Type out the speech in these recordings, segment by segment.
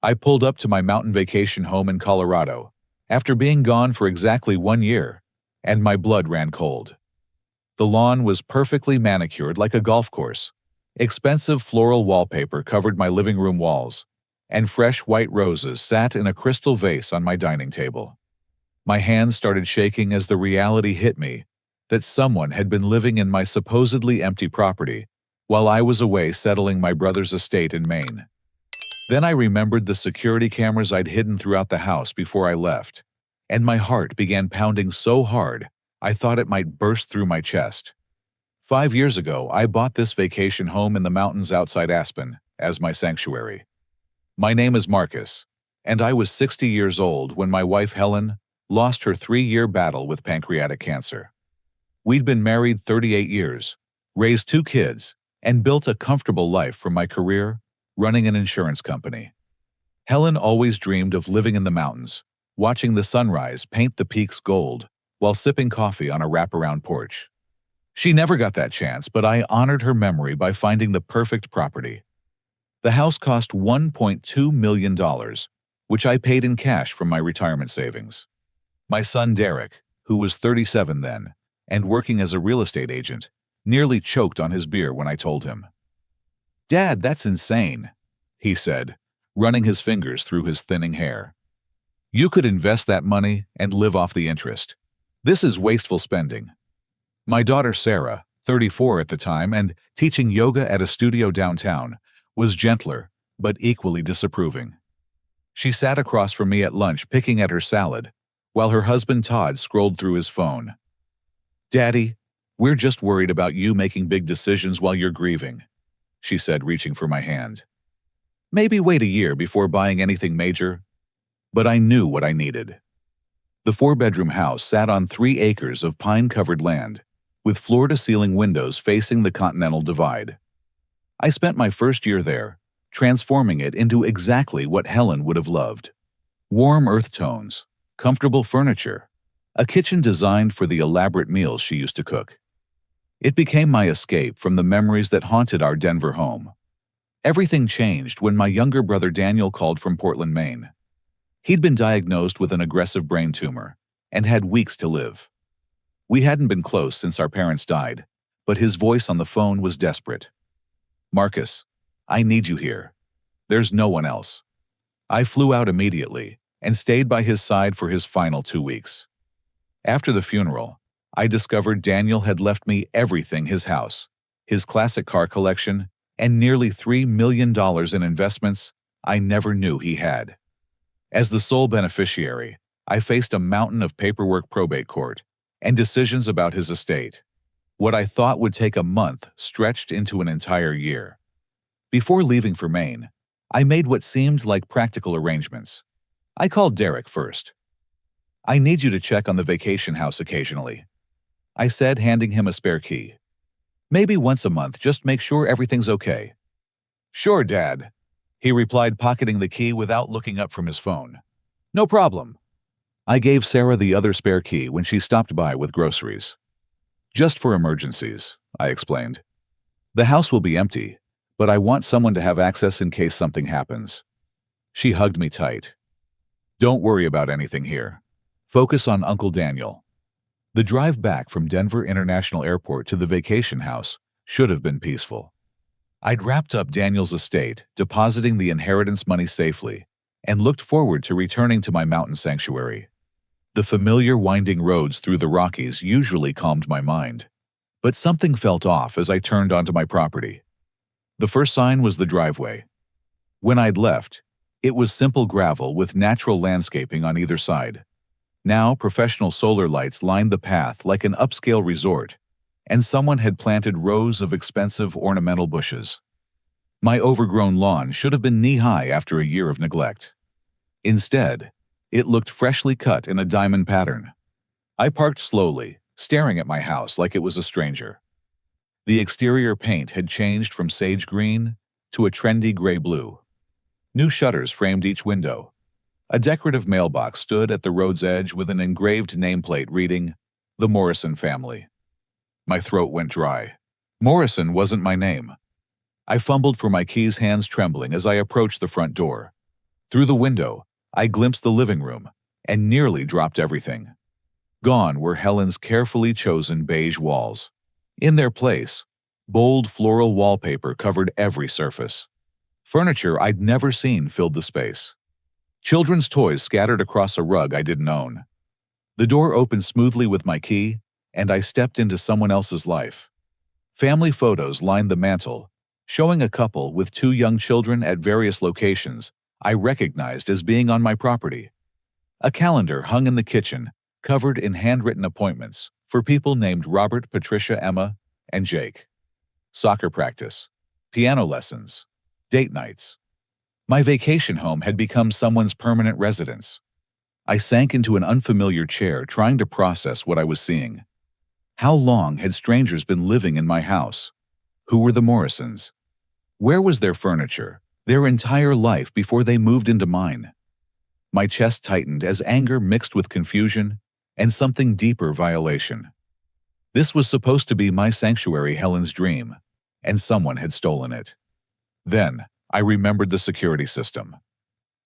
I pulled up to my mountain vacation home in Colorado, after being gone for exactly 1 year, and my blood ran cold. The lawn was perfectly manicured like a golf course. Expensive floral wallpaper covered my living room walls, and fresh white roses sat in a crystal vase on my dining table. My hands started shaking as the reality hit me that someone had been living in my supposedly empty property while I was away settling my brother's estate in Maine. Then I remembered the security cameras I'd hidden throughout the house before I left, and my heart began pounding so hard I thought it might burst through my chest. 5 years ago, I bought this vacation home in the mountains outside Aspen as my sanctuary. My name is Marcus, and I was 60 years old when my wife Helen lost her 3-year battle with pancreatic cancer. We'd been married 38 years, raised 2 kids, and built a comfortable life from my career running an insurance company. Helen always dreamed of living in the mountains, watching the sunrise paint the peaks gold while sipping coffee on a wraparound porch. She never got that chance, but I honored her memory by finding the perfect property. The house cost $1.2 million, which I paid in cash from my retirement savings. My son Derek, who was 37 then, and working as a real estate agent, nearly choked on his beer when I told him. "Dad, that's insane," he said, running his fingers through his thinning hair. "You could invest that money and live off the interest. This is wasteful spending." My daughter Sarah, 34 at the time and teaching yoga at a studio downtown, was gentler but equally disapproving. She sat across from me at lunch picking at her salad, while her husband Todd scrolled through his phone. "Daddy, we're just worried about you making big decisions while you're grieving," she said, reaching for my hand. "Maybe wait a year before buying anything major." But I knew what I needed. The 4-bedroom house sat on 3 acres of pine-covered land, with floor-to-ceiling windows facing the Continental Divide. I spent my first year there, transforming it into exactly what Helen would have loved. Warm earth tones, comfortable furniture, a kitchen designed for the elaborate meals she used to cook. It became my escape from the memories that haunted our Denver home. Everything changed when my younger brother Daniel called from Portland, Maine. He'd been diagnosed with an aggressive brain tumor and had weeks to live. We hadn't been close since our parents died, but his voice on the phone was desperate. "Marcus, I need you here. There's no one else." I flew out immediately and stayed by his side for his final 2 weeks. After the funeral, I discovered Daniel had left me everything: his house, his classic car collection, and nearly $3 million in investments I never knew he had. As the sole beneficiary, I faced a mountain of paperwork, probate court, and decisions about his estate. What I thought would take a month stretched into an entire year. Before leaving for Maine, I made what seemed like practical arrangements. I called Derek first. "I need you to check on the vacation house occasionally," I said, handing him a spare key. "Maybe once a month, just make sure everything's okay." "Sure, Dad," he replied, pocketing the key without looking up from his phone. "No problem." I gave Sarah the other spare key when she stopped by with groceries. "Just for emergencies," I explained. "The house will be empty, but I want someone to have access in case something happens." She hugged me tight. "Don't worry about anything here. Focus on Uncle Daniel." The drive back from Denver International Airport to the vacation house should have been peaceful. I'd wrapped up Daniel's estate, depositing the inheritance money safely, and looked forward to returning to my mountain sanctuary. The familiar winding roads through the Rockies usually calmed my mind, but something felt off as I turned onto my property. The first sign was the driveway. When I'd left, it was simple gravel with natural landscaping on either side. Now, professional solar lights lined the path like an upscale resort, and someone had planted rows of expensive ornamental bushes. My overgrown lawn should have been knee-high after a year of neglect. Instead, it looked freshly cut in a diamond pattern. I parked slowly, staring at my house like it was a stranger. The exterior paint had changed from sage green to a trendy gray-blue. New shutters framed each window. A decorative mailbox stood at the road's edge with an engraved nameplate reading, "The Morrison Family." My throat went dry. Morrison wasn't my name. I fumbled for my keys, hands trembling as I approached the front door. Through the window, I glimpsed the living room and nearly dropped everything. Gone were Helen's carefully chosen beige walls. In their place, bold floral wallpaper covered every surface. Furniture I'd never seen filled the space. Children's toys scattered across a rug I didn't own. The door opened smoothly with my key, and I stepped into someone else's life. Family photos lined the mantel, showing a couple with 2 young children at various locations I recognized as being on my property. A calendar hung in the kitchen, covered in handwritten appointments for people named Robert, Patricia, Emma, and Jake. Soccer practice, piano lessons, date nights. My vacation home had become someone's permanent residence. I sank into an unfamiliar chair, trying to process what I was seeing. How long had strangers been living in my house? Who were the Morrisons? Where was their furniture, their entire life before they moved into mine? My chest tightened as anger mixed with confusion and something deeper, violation. This was supposed to be my sanctuary, Helen's dream, and someone had stolen it. Then, I remembered the security system.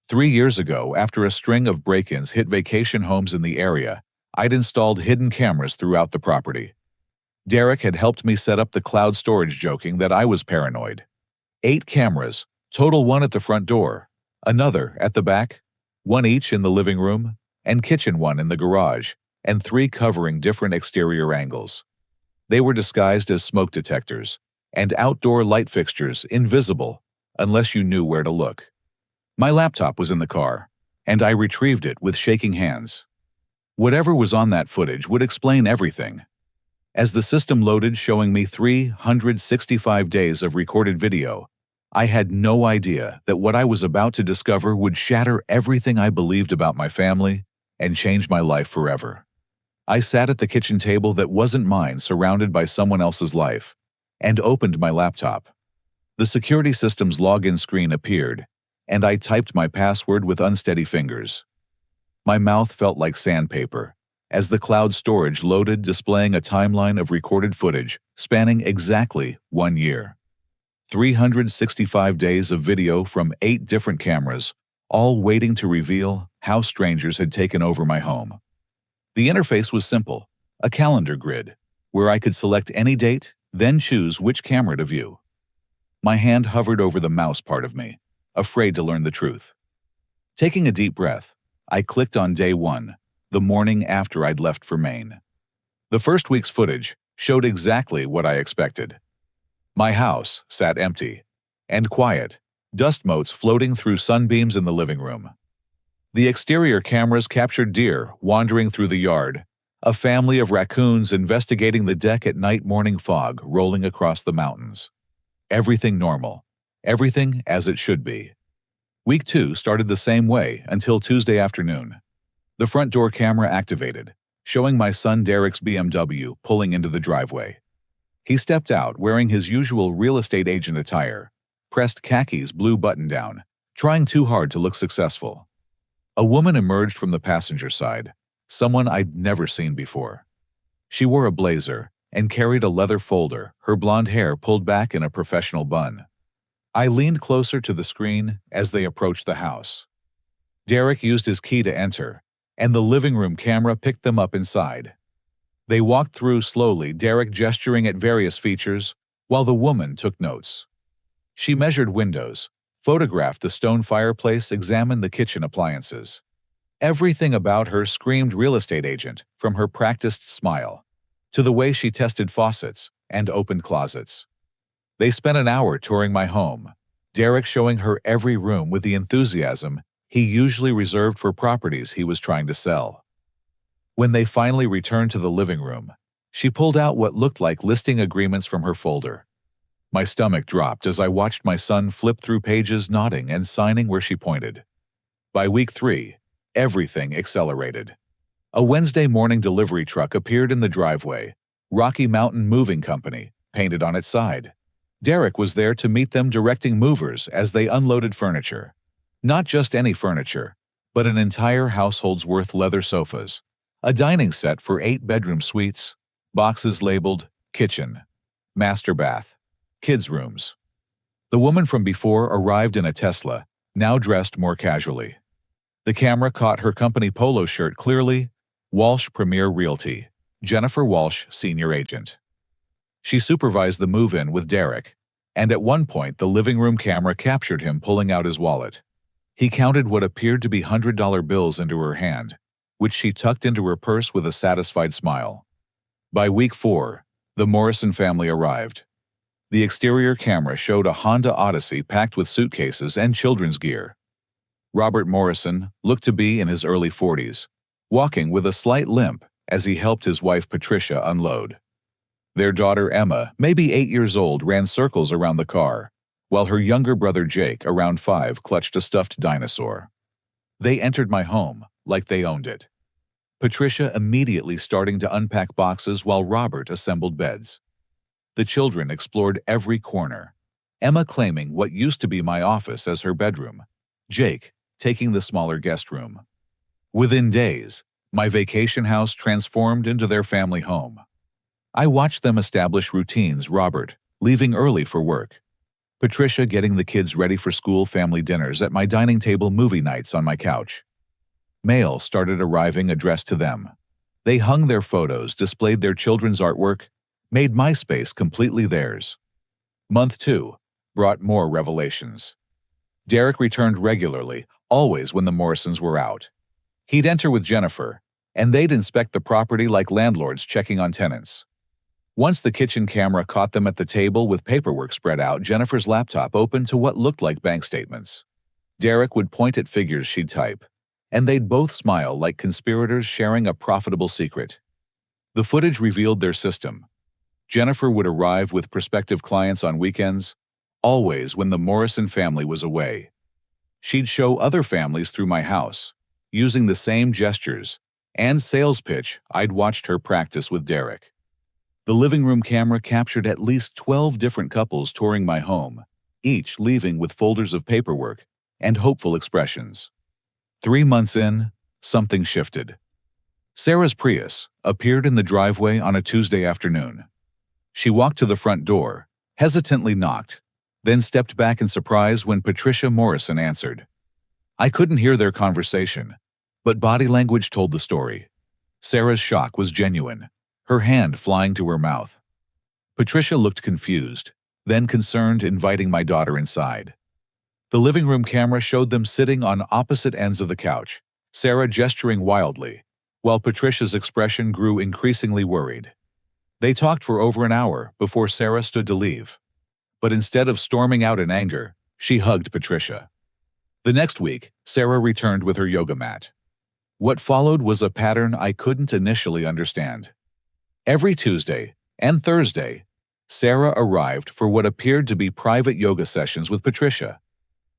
3 years ago, after a string of break-ins hit vacation homes in the area, I'd installed hidden cameras throughout the property. Derek had helped me set up the cloud storage, joking that I was paranoid. 8 cameras, total 1 at the front door, another at the back, 1 each in the living room, and kitchen, 1 in the garage, and 3 covering different exterior angles. They were disguised as smoke detectors and outdoor light fixtures, invisible unless you knew where to look. My laptop was in the car, and I retrieved it with shaking hands. Whatever was on that footage would explain everything. As the system loaded, showing me 365 days of recorded video, I had no idea that what I was about to discover would shatter everything I believed about my family and change my life forever. I sat at the kitchen table that wasn't mine, surrounded by someone else's life, and opened my laptop. The security system's login screen appeared, and I typed my password with unsteady fingers. My mouth felt like sandpaper as the cloud storage loaded, displaying a timeline of recorded footage spanning exactly 1 year. 365 days of video from 8 different cameras, all waiting to reveal how strangers had taken over my home. The interface was simple, a calendar grid, where I could select any date, then choose which camera to view. My hand hovered over the mouse part of me, afraid to learn the truth. Taking a deep breath, I clicked on day 1, the morning after I'd left for Maine. The first week's footage showed exactly what I expected. My house sat empty and quiet, dust motes floating through sunbeams in the living room. The exterior cameras captured deer wandering through the yard, a family of raccoons investigating the deck at night, morning fog rolling across the mountains. Everything normal, everything as it should be. Week 2 started the same way until Tuesday afternoon. The front door camera activated, showing my son Derek's BMW pulling into the driveway. He stepped out wearing his usual real estate agent attire, pressed khakis blue button-down, trying too hard to look successful. A woman emerged from the passenger side, someone I'd never seen before. She wore a blazer and carried a leather folder, her blonde hair pulled back in a professional bun. I leaned closer to the screen as they approached the house. Derek used his key to enter, and the living room camera picked them up inside. They walked through slowly, Derek gesturing at various features, while the woman took notes. She measured windows, photographed the stone fireplace, examined the kitchen appliances. Everything about her screamed real estate agent, from her practiced smile to the way she tested faucets and opened closets. They spent an hour touring my home, Derek showing her every room with the enthusiasm he usually reserved for properties he was trying to sell. When they finally returned to the living room, she pulled out what looked like listing agreements from her folder. My stomach dropped as I watched my son flip through pages, nodding and signing where she pointed. By week 3, everything accelerated. A Wednesday morning delivery truck appeared in the driveway, Rocky Mountain Moving Company, painted on its side. Derek was there to meet them, directing movers as they unloaded furniture. Not just any furniture, but an entire household's worth: leather sofas, a dining set for 8-bedroom suites, boxes labeled kitchen, master bath, kids' rooms. The woman from before arrived in a Tesla, now dressed more casually. The camera caught her company polo shirt clearly: Walsh Premier Realty, Jennifer Walsh, Senior Agent. She supervised the move-in with Derek, and at one point the living room camera captured him pulling out his wallet. He counted what appeared to be $100 bills into her hand, which she tucked into her purse with a satisfied smile. By week 4, the Morrison family arrived. The exterior camera showed a Honda Odyssey packed with suitcases and children's gear. Robert Morrison looked to be in his early 40s, walking with a slight limp as he helped his wife Patricia unload. Their daughter Emma, maybe 8 years old, ran circles around the car, while her younger brother Jake, around 5, clutched a stuffed dinosaur. They entered my home like they owned it. Patricia immediately starting to unpack boxes while Robert assembled beds. The children explored every corner, Emma claiming what used to be my office as her bedroom, Jake taking the smaller guest room. Within days, my vacation house transformed into their family home. I watched them establish routines: Robert leaving early for work, Patricia getting the kids ready for school, family dinners at my dining table, movie nights on my couch. Mail started arriving addressed to them. They hung their photos, displayed their children's artwork, made my space completely theirs. Month 2 brought more revelations. Derek returned regularly, always when the Morrisons were out. He'd enter with Jennifer, and they'd inspect the property like landlords checking on tenants. Once the kitchen camera caught them at the table with paperwork spread out, Jennifer's laptop open to what looked like bank statements. Derek would point at figures she'd type, and they'd both smile like conspirators sharing a profitable secret. The footage revealed their system. Jennifer would arrive with prospective clients on weekends, always when the Morrison family was away. She'd show other families through my house, using the same gestures and sales pitch I'd watched her practice with Derek. The living room camera captured at least 12 different couples touring my home, each leaving with folders of paperwork and hopeful expressions. 3 months in, something shifted. Sarah's Prius appeared in the driveway on a Tuesday afternoon. She walked to the front door, hesitantly knocked, then stepped back in surprise when Patricia Morrison answered. I couldn't hear their conversation, but body language told the story. Sarah's shock was genuine, her hand flying to her mouth. Patricia looked confused, then concerned, inviting my daughter inside. The living room camera showed them sitting on opposite ends of the couch, Sarah gesturing wildly, while Patricia's expression grew increasingly worried. They talked for over an hour before Sarah stood to leave. But instead of storming out in anger, she hugged Patricia. The next week, Sarah returned with her yoga mat. What followed was a pattern I couldn't initially understand. Every Tuesday and Thursday, Sarah arrived for what appeared to be private yoga sessions with Patricia.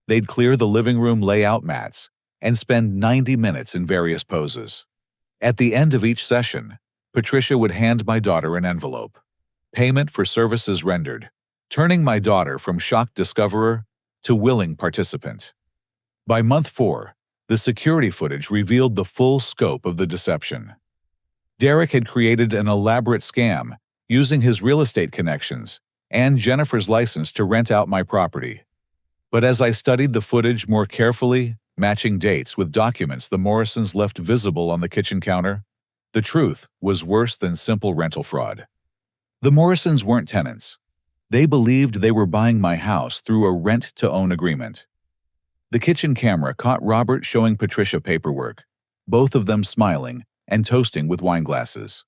They'd clear the living room layout mats and spend 90 minutes in various poses. At the end of each session, Patricia would hand my daughter an envelope. Payment for services rendered, turning my daughter from shocked discoverer to willing participant. By month 4, the security footage revealed the full scope of the deception. Derek had created an elaborate scam using his real estate connections and Jennifer's license to rent out my property. But as I studied the footage more carefully, matching dates with documents the Morrisons left visible on the kitchen counter, the truth was worse than simple rental fraud. The Morrisons weren't tenants. They believed they were buying my house through a rent-to-own agreement. The kitchen camera caught Robert showing Patricia paperwork, both of them smiling and toasting with wine glasses.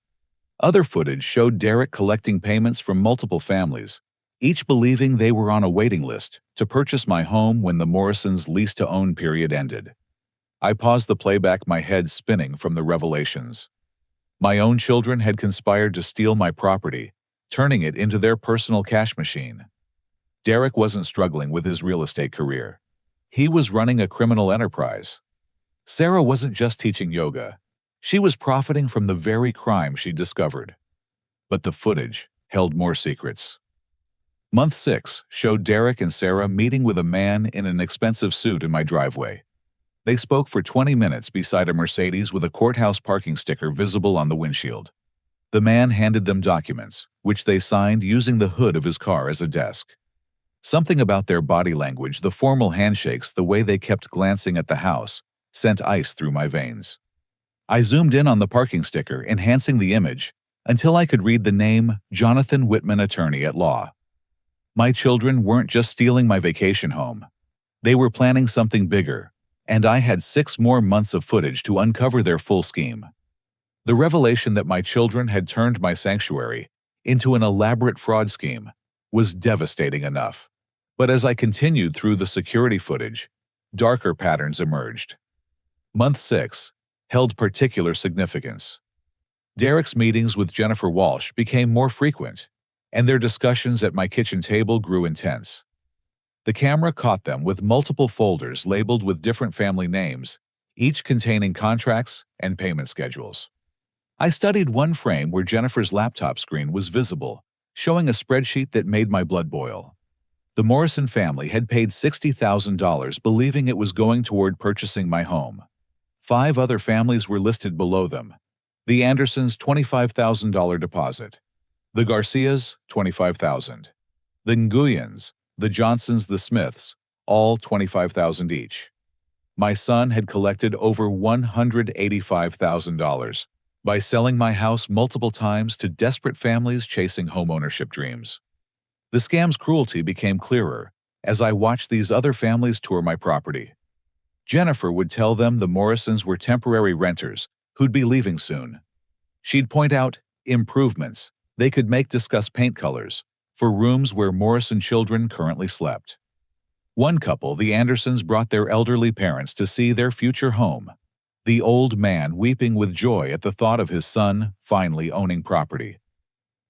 Other footage showed Derek collecting payments from multiple families, each believing they were on a waiting list to purchase my home when the Morrisons' lease-to-own period ended. I paused the playback, my head spinning from the revelations. My own children had conspired to steal my property, turning it into their personal cash machine. Derek wasn't struggling with his real estate career. He was running a criminal enterprise. Sarah wasn't just teaching yoga. She was profiting from the very crime she discovered. But the footage held more secrets. Month 6 showed Derek and Sarah meeting with a man in an expensive suit in my driveway. They spoke for 20 minutes beside a Mercedes with a courthouse parking sticker visible on the windshield. The man handed them documents, which they signed using the hood of his car as a desk. Something about their body language, the formal handshakes, the way they kept glancing at the house, sent ice through my veins. I zoomed in on the parking sticker, enhancing the image, until I could read the name Jonathan Whitman, attorney at law. My children weren't just stealing my vacation home. They were planning something bigger, and I had 6 more months of footage to uncover their full scheme. The revelation that my children had turned my sanctuary into an elaborate fraud scheme was devastating enough. But as I continued through the security footage, darker patterns emerged. Month 6 held particular significance. Derek's meetings with Jennifer Walsh became more frequent, and their discussions at my kitchen table grew intense. The camera caught them with multiple folders labeled with different family names, each containing contracts and payment schedules. I studied one frame where Jennifer's laptop screen was visible, showing a spreadsheet that made my blood boil. The Morrison family had paid $60,000 believing it was going toward purchasing my home. 5 other families were listed below them. The Andersons, $25,000 deposit. The Garcias, $25,000. The Nguyens, the Johnsons, the Smiths, all $25,000 each. My son had collected over $185,000 by selling my house multiple times to desperate families chasing homeownership dreams. The scam's cruelty became clearer as I watched these other families tour my property. Jennifer would tell them the Morrisons were temporary renters who'd be leaving soon. She'd point out improvements they could make, discuss paint colors for rooms where Morrison children currently slept. One couple, the Andersons, brought their elderly parents to see their future home, the old man weeping with joy at the thought of his son finally owning property.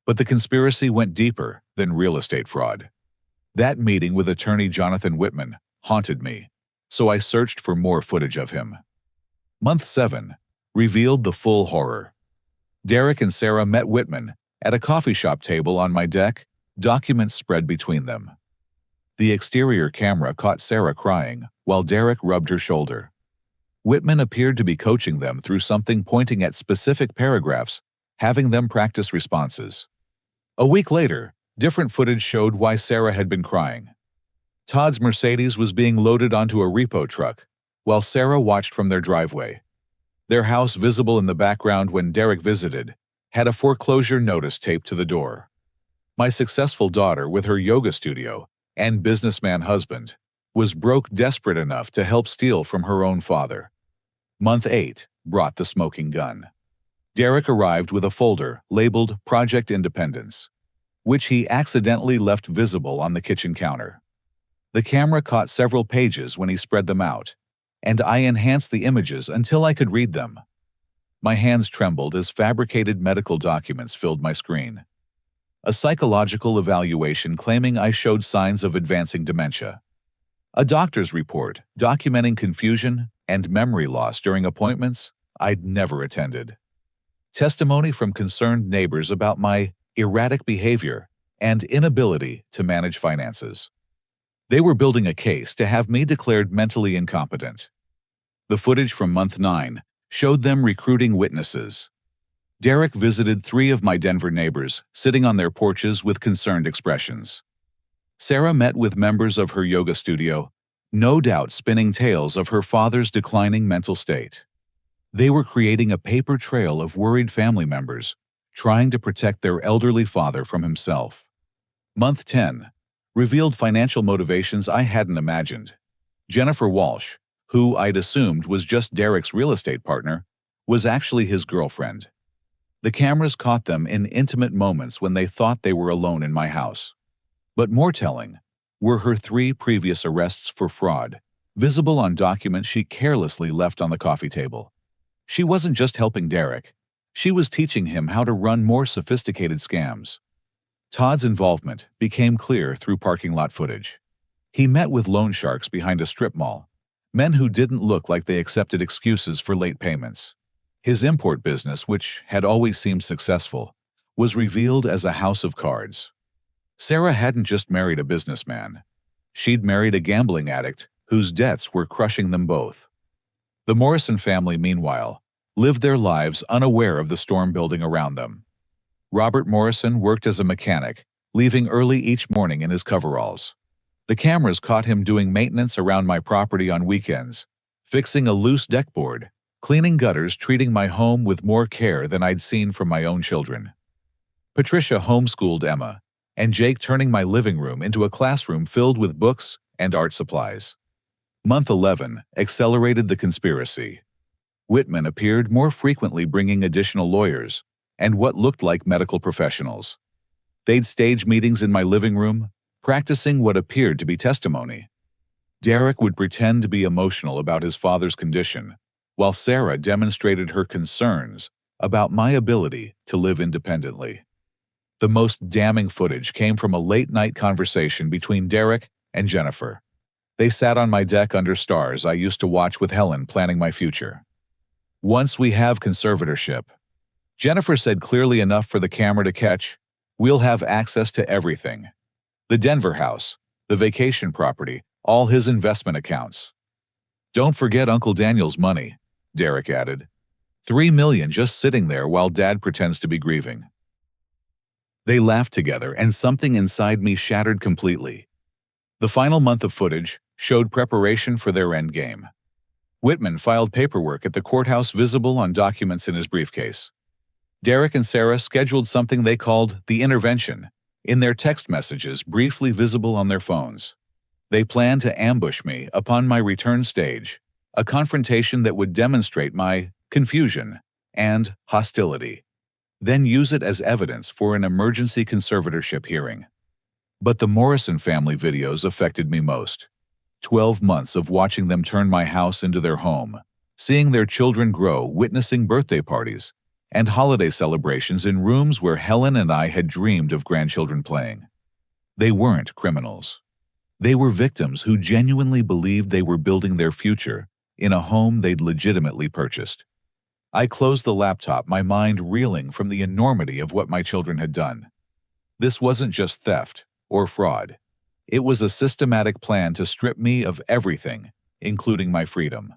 But the conspiracy went deeper than real estate fraud. That meeting with attorney Jonathan Whitman haunted me, so I searched for more footage of him. Month 7 revealed the full horror. Derek and Sarah met Whitman at a coffee shop table on my deck, documents spread between them. The exterior camera caught Sarah crying while Derek rubbed her shoulder. Whitman appeared to be coaching them through something, pointing at specific paragraphs, having them practice responses. A week later, different footage showed why Sarah had been crying. Todd's Mercedes was being loaded onto a repo truck, while Sarah watched from their driveway. Their house, visible in the background when Derek visited, had a foreclosure notice taped to the door. My successful daughter, with her yoga studio and businessman husband, was broke, desperate enough to help steal from her own father. Month 8 brought the smoking gun. Derek arrived with a folder labeled Project Independence, which he accidentally left visible on the kitchen counter. The camera caught several pages when he spread them out, and I enhanced the images until I could read them. My hands trembled as fabricated medical documents filled my screen. A psychological evaluation claiming I showed signs of advancing dementia. A doctor's report documenting confusion and memory loss during appointments I'd never attended. Testimony from concerned neighbors about my erratic behavior and inability to manage finances. They were building a case to have me declared mentally incompetent. The footage from month 9 showed them recruiting witnesses. Derek visited 3 of my Denver neighbors, sitting on their porches with concerned expressions. Sarah met with members of her yoga studio, no doubt spinning tales of her father's declining mental state. They were creating a paper trail of worried family members, trying to protect their elderly father from himself. Month 10 revealed financial motivations I hadn't imagined. Jennifer Walsh, who I'd assumed was just Derek's real estate partner, was actually his girlfriend. The cameras caught them in intimate moments when they thought they were alone in my house. But more telling were her 3 previous arrests for fraud, visible on documents she carelessly left on the coffee table. She wasn't just helping Derek, she was teaching him how to run more sophisticated scams. Todd's involvement became clear through parking lot footage. He met with loan sharks behind a strip mall, men who didn't look like they accepted excuses for late payments. His import business, which had always seemed successful, was revealed as a house of cards. Sarah hadn't just married a businessman. She'd married a gambling addict whose debts were crushing them both. The Morrison family, meanwhile, lived their lives unaware of the storm building around them. Robert Morrison worked as a mechanic, leaving early each morning in his coveralls. The cameras caught him doing maintenance around my property on weekends, fixing a loose deckboard, cleaning gutters, treating my home with more care than I'd seen from my own children. Patricia homeschooled Emma, and Jake turning my living room into a classroom filled with books and art supplies. Month 11 accelerated the conspiracy. Whitman appeared more frequently, bringing additional lawyers and what looked like medical professionals. They'd stage meetings in my living room, practicing what appeared to be testimony. Derek would pretend to be emotional about his father's condition, while Sarah demonstrated her concerns about my ability to live independently. The most damning footage came from a late-night conversation between Derek and Jennifer. They sat on my deck under stars I used to watch with Helen, planning my future. "Once we have conservatorship," Jennifer said clearly enough for the camera to catch, "we'll have access to everything. The Denver house, the vacation property, all his investment accounts. Don't forget Uncle Daniel's money," Derek added. $3 million just sitting there while Dad pretends to be grieving." They laughed together, and something inside me shattered completely. The final month of footage showed preparation for their endgame. Whitman filed paperwork at the courthouse visible on documents in his briefcase. Derek and Sarah scheduled something they called the intervention in their text messages, briefly visible on their phones. They planned to ambush me upon my return stage, a confrontation that would demonstrate my confusion and hostility, then use it as evidence for an emergency conservatorship hearing. But the Morrison family videos affected me most. 12 months of watching them turn my house into their home, seeing their children grow, witnessing birthday parties and holiday celebrations in rooms where Helen and I had dreamed of grandchildren playing. They weren't criminals. They were victims who genuinely believed they were building their future in a home they'd legitimately purchased. I closed the laptop, my mind reeling from the enormity of what my children had done. This wasn't just theft or fraud. It was a systematic plan to strip me of everything, including my freedom.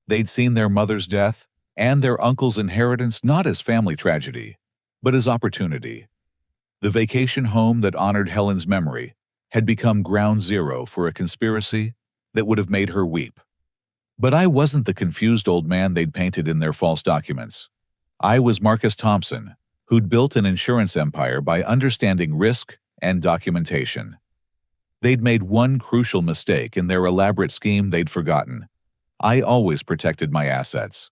They'd seen their mother's death and their uncle's inheritance not as family tragedy, but as opportunity. The vacation home that honored Helen's memory had become ground zero for a conspiracy that would have made her weep. But I wasn't the confused old man they'd painted in their false documents. I was Marcus Thompson, who'd built an insurance empire by understanding risk and documentation. They'd made one crucial mistake in their elaborate scheme they'd forgotten. I always protected my assets.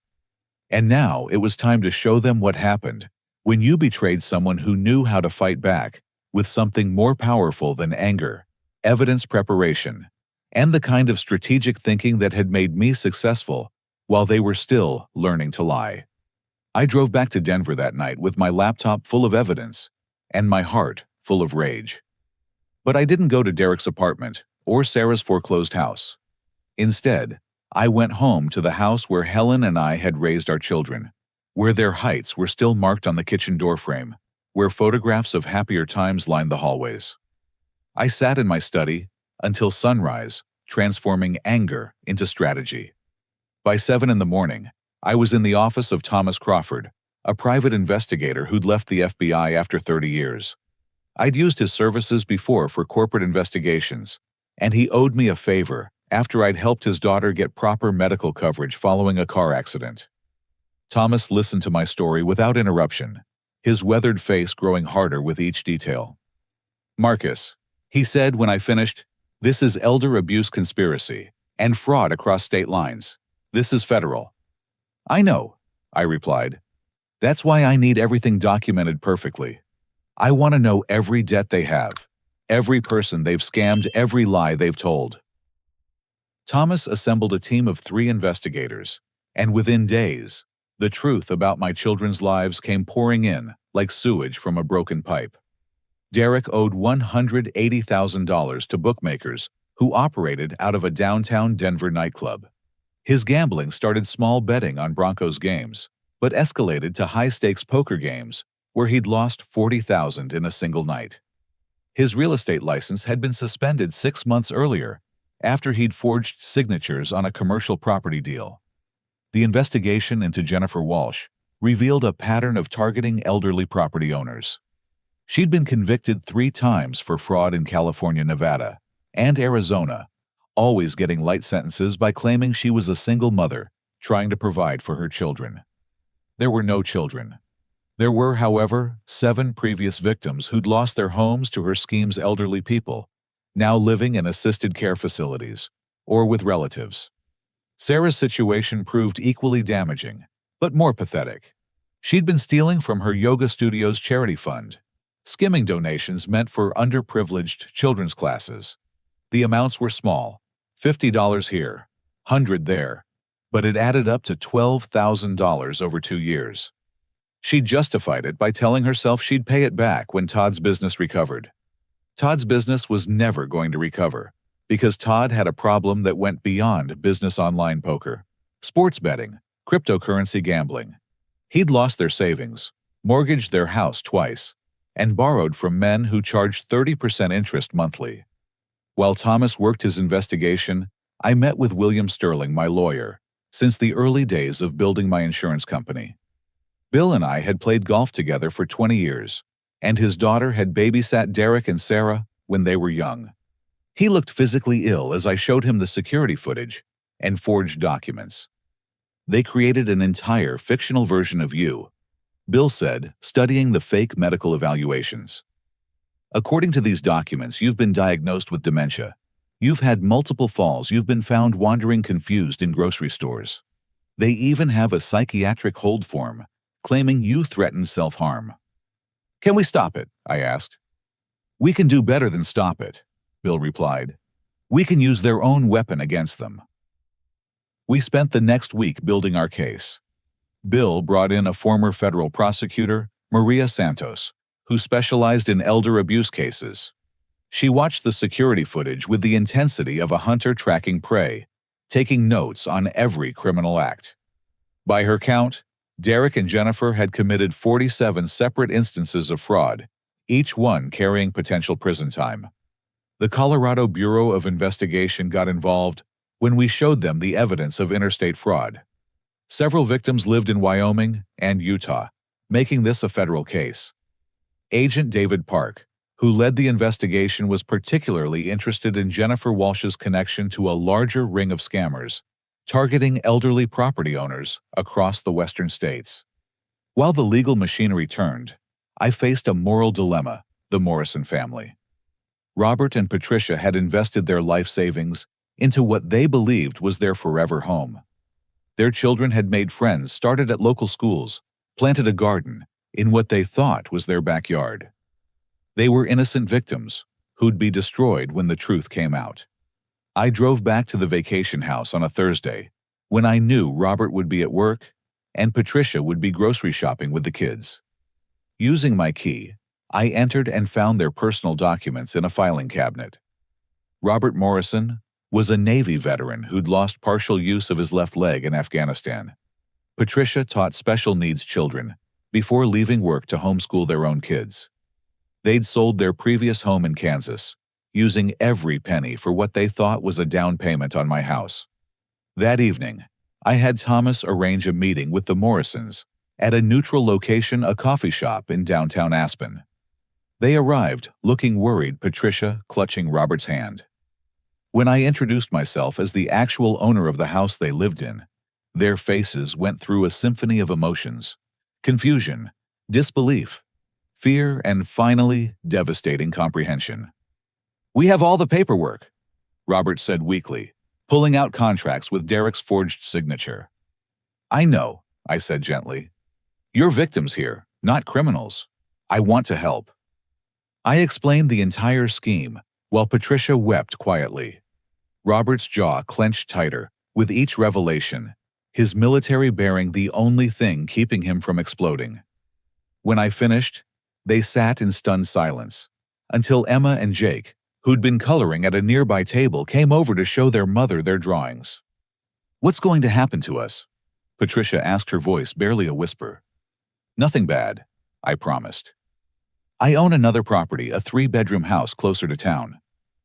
And now it was time to show them what happened when you betrayed someone who knew how to fight back with something more powerful than anger, evidence preparation, and the kind of strategic thinking that had made me successful while they were still learning to lie. I drove back to Denver that night with my laptop full of evidence and my heart full of rage. But I didn't go to Derek's apartment or Sarah's foreclosed house. Instead, I went home to the house where Helen and I had raised our children, where their heights were still marked on the kitchen doorframe, where photographs of happier times lined the hallways. I sat in my study until sunrise, transforming anger into strategy. By 7 a.m, I was in the office of Thomas Crawford, a private investigator who'd left the FBI after 30 years. I'd used his services before for corporate investigations, and he owed me a favor after I'd helped his daughter get proper medical coverage following a car accident. Thomas listened to my story without interruption, his weathered face growing harder with each detail. "Marcus," he said when I finished, "this is elder abuse conspiracy and fraud across state lines. This is federal." "I know," I replied. "That's why I need everything documented perfectly. I want to know every debt they have, every person they've scammed, every lie they've told." Thomas assembled a team of 3 investigators, and within days, the truth about my children's lives came pouring in like sewage from a broken pipe. Derek owed $180,000 to bookmakers who operated out of a downtown Denver nightclub. His gambling started small, betting on Broncos games, but escalated to high-stakes poker games where he'd lost $40,000 in a single night. His real estate license had been suspended 6 months earlier after he'd forged signatures on a commercial property deal. The investigation into Jennifer Walsh revealed a pattern of targeting elderly property owners. She'd been convicted 3 times for fraud in California, Nevada, and Arizona, always getting light sentences by claiming she was a single mother trying to provide for her children. There were no children. There were, however, 7 previous victims who'd lost their homes to her scheme's elderly people, now living in assisted care facilities or with relatives. Sarah's situation proved equally damaging, but more pathetic. She'd been stealing from her yoga studio's charity fund, skimming donations meant for underprivileged children's classes. The amounts were small, $50 here, $100 there, but it added up to $12,000 over 2 years. She justified it by telling herself she'd pay it back when Todd's business recovered. Todd's business was never going to recover, because Todd had a problem that went beyond business online poker, sports betting, cryptocurrency gambling. He'd lost their savings, mortgaged their house twice, and borrowed from men who charged 30% interest monthly. While Thomas worked his investigation, I met with William Sterling, my lawyer, since the early days of building my insurance company. Bill and I had played golf together for 20 years, and his daughter had babysat Derek and Sarah when they were young. He looked physically ill as I showed him the security footage and forged documents. They created an entire fictional version of you, Bill said, studying the fake medical evaluations. According to these documents, you've been diagnosed with dementia. You've had multiple falls. You've been found wandering confused in grocery stores. They even have a psychiatric hold form, claiming you threatened self-harm. Can we stop it? I asked. We can do better than stop it, Bill replied. We can use their own weapon against them. We spent the next week building our case. Bill brought in a former federal prosecutor, Maria Santos, who specialized in elder abuse cases. She watched the security footage with the intensity of a hunter tracking prey, taking notes on every criminal act. By her count, Derek and Jennifer had committed 47 separate instances of fraud, each one carrying potential prison time. The Colorado Bureau of Investigation got involved when we showed them the evidence of interstate fraud. Several victims lived in Wyoming and Utah, making this a federal case. Agent David Park, who led the investigation, was particularly interested in Jennifer Walsh's connection to a larger ring of scammers, targeting elderly property owners across the western states. While the legal machinery turned, I faced a moral dilemma: the Morrison family. Robert and Patricia had invested their life savings into what they believed was their forever home. Their children had made friends, started at local schools, planted a garden in what they thought was their backyard. They were innocent victims who'd be destroyed when the truth came out. I drove back to the vacation house on a Thursday when I knew Robert would be at work and Patricia would be grocery shopping with the kids. Using my key, I entered and found their personal documents in a filing cabinet. Robert Morrison was a Navy veteran who'd lost partial use of his left leg in Afghanistan. Patricia taught special needs children before leaving work to homeschool their own kids. They'd sold their previous home in Kansas, using every penny for what they thought was a down payment on my house. That evening, I had Thomas arrange a meeting with the Morrisons at a neutral location, a coffee shop in downtown Aspen. They arrived, looking worried, Patricia clutching Robert's hand. When I introduced myself as the actual owner of the house they lived in, their faces went through a symphony of emotions: confusion, disbelief, fear, and finally, devastating comprehension. "We have all the paperwork," Robert said weakly, pulling out contracts with Derek's forged signature. "I know," I said gently. "You're victims here, not criminals. I want to help." I explained the entire scheme, while Patricia wept quietly. Robert's jaw clenched tighter with each revelation, his military bearing the only thing keeping him from exploding. When I finished, they sat in stunned silence, until Emma and Jake, who'd been coloring at a nearby table, came over to show their mother their drawings. "What's going to happen to us?" Patricia asked, her voice barely a whisper. "Nothing bad," I promised. "I own another property, a 3-bedroom house closer to town.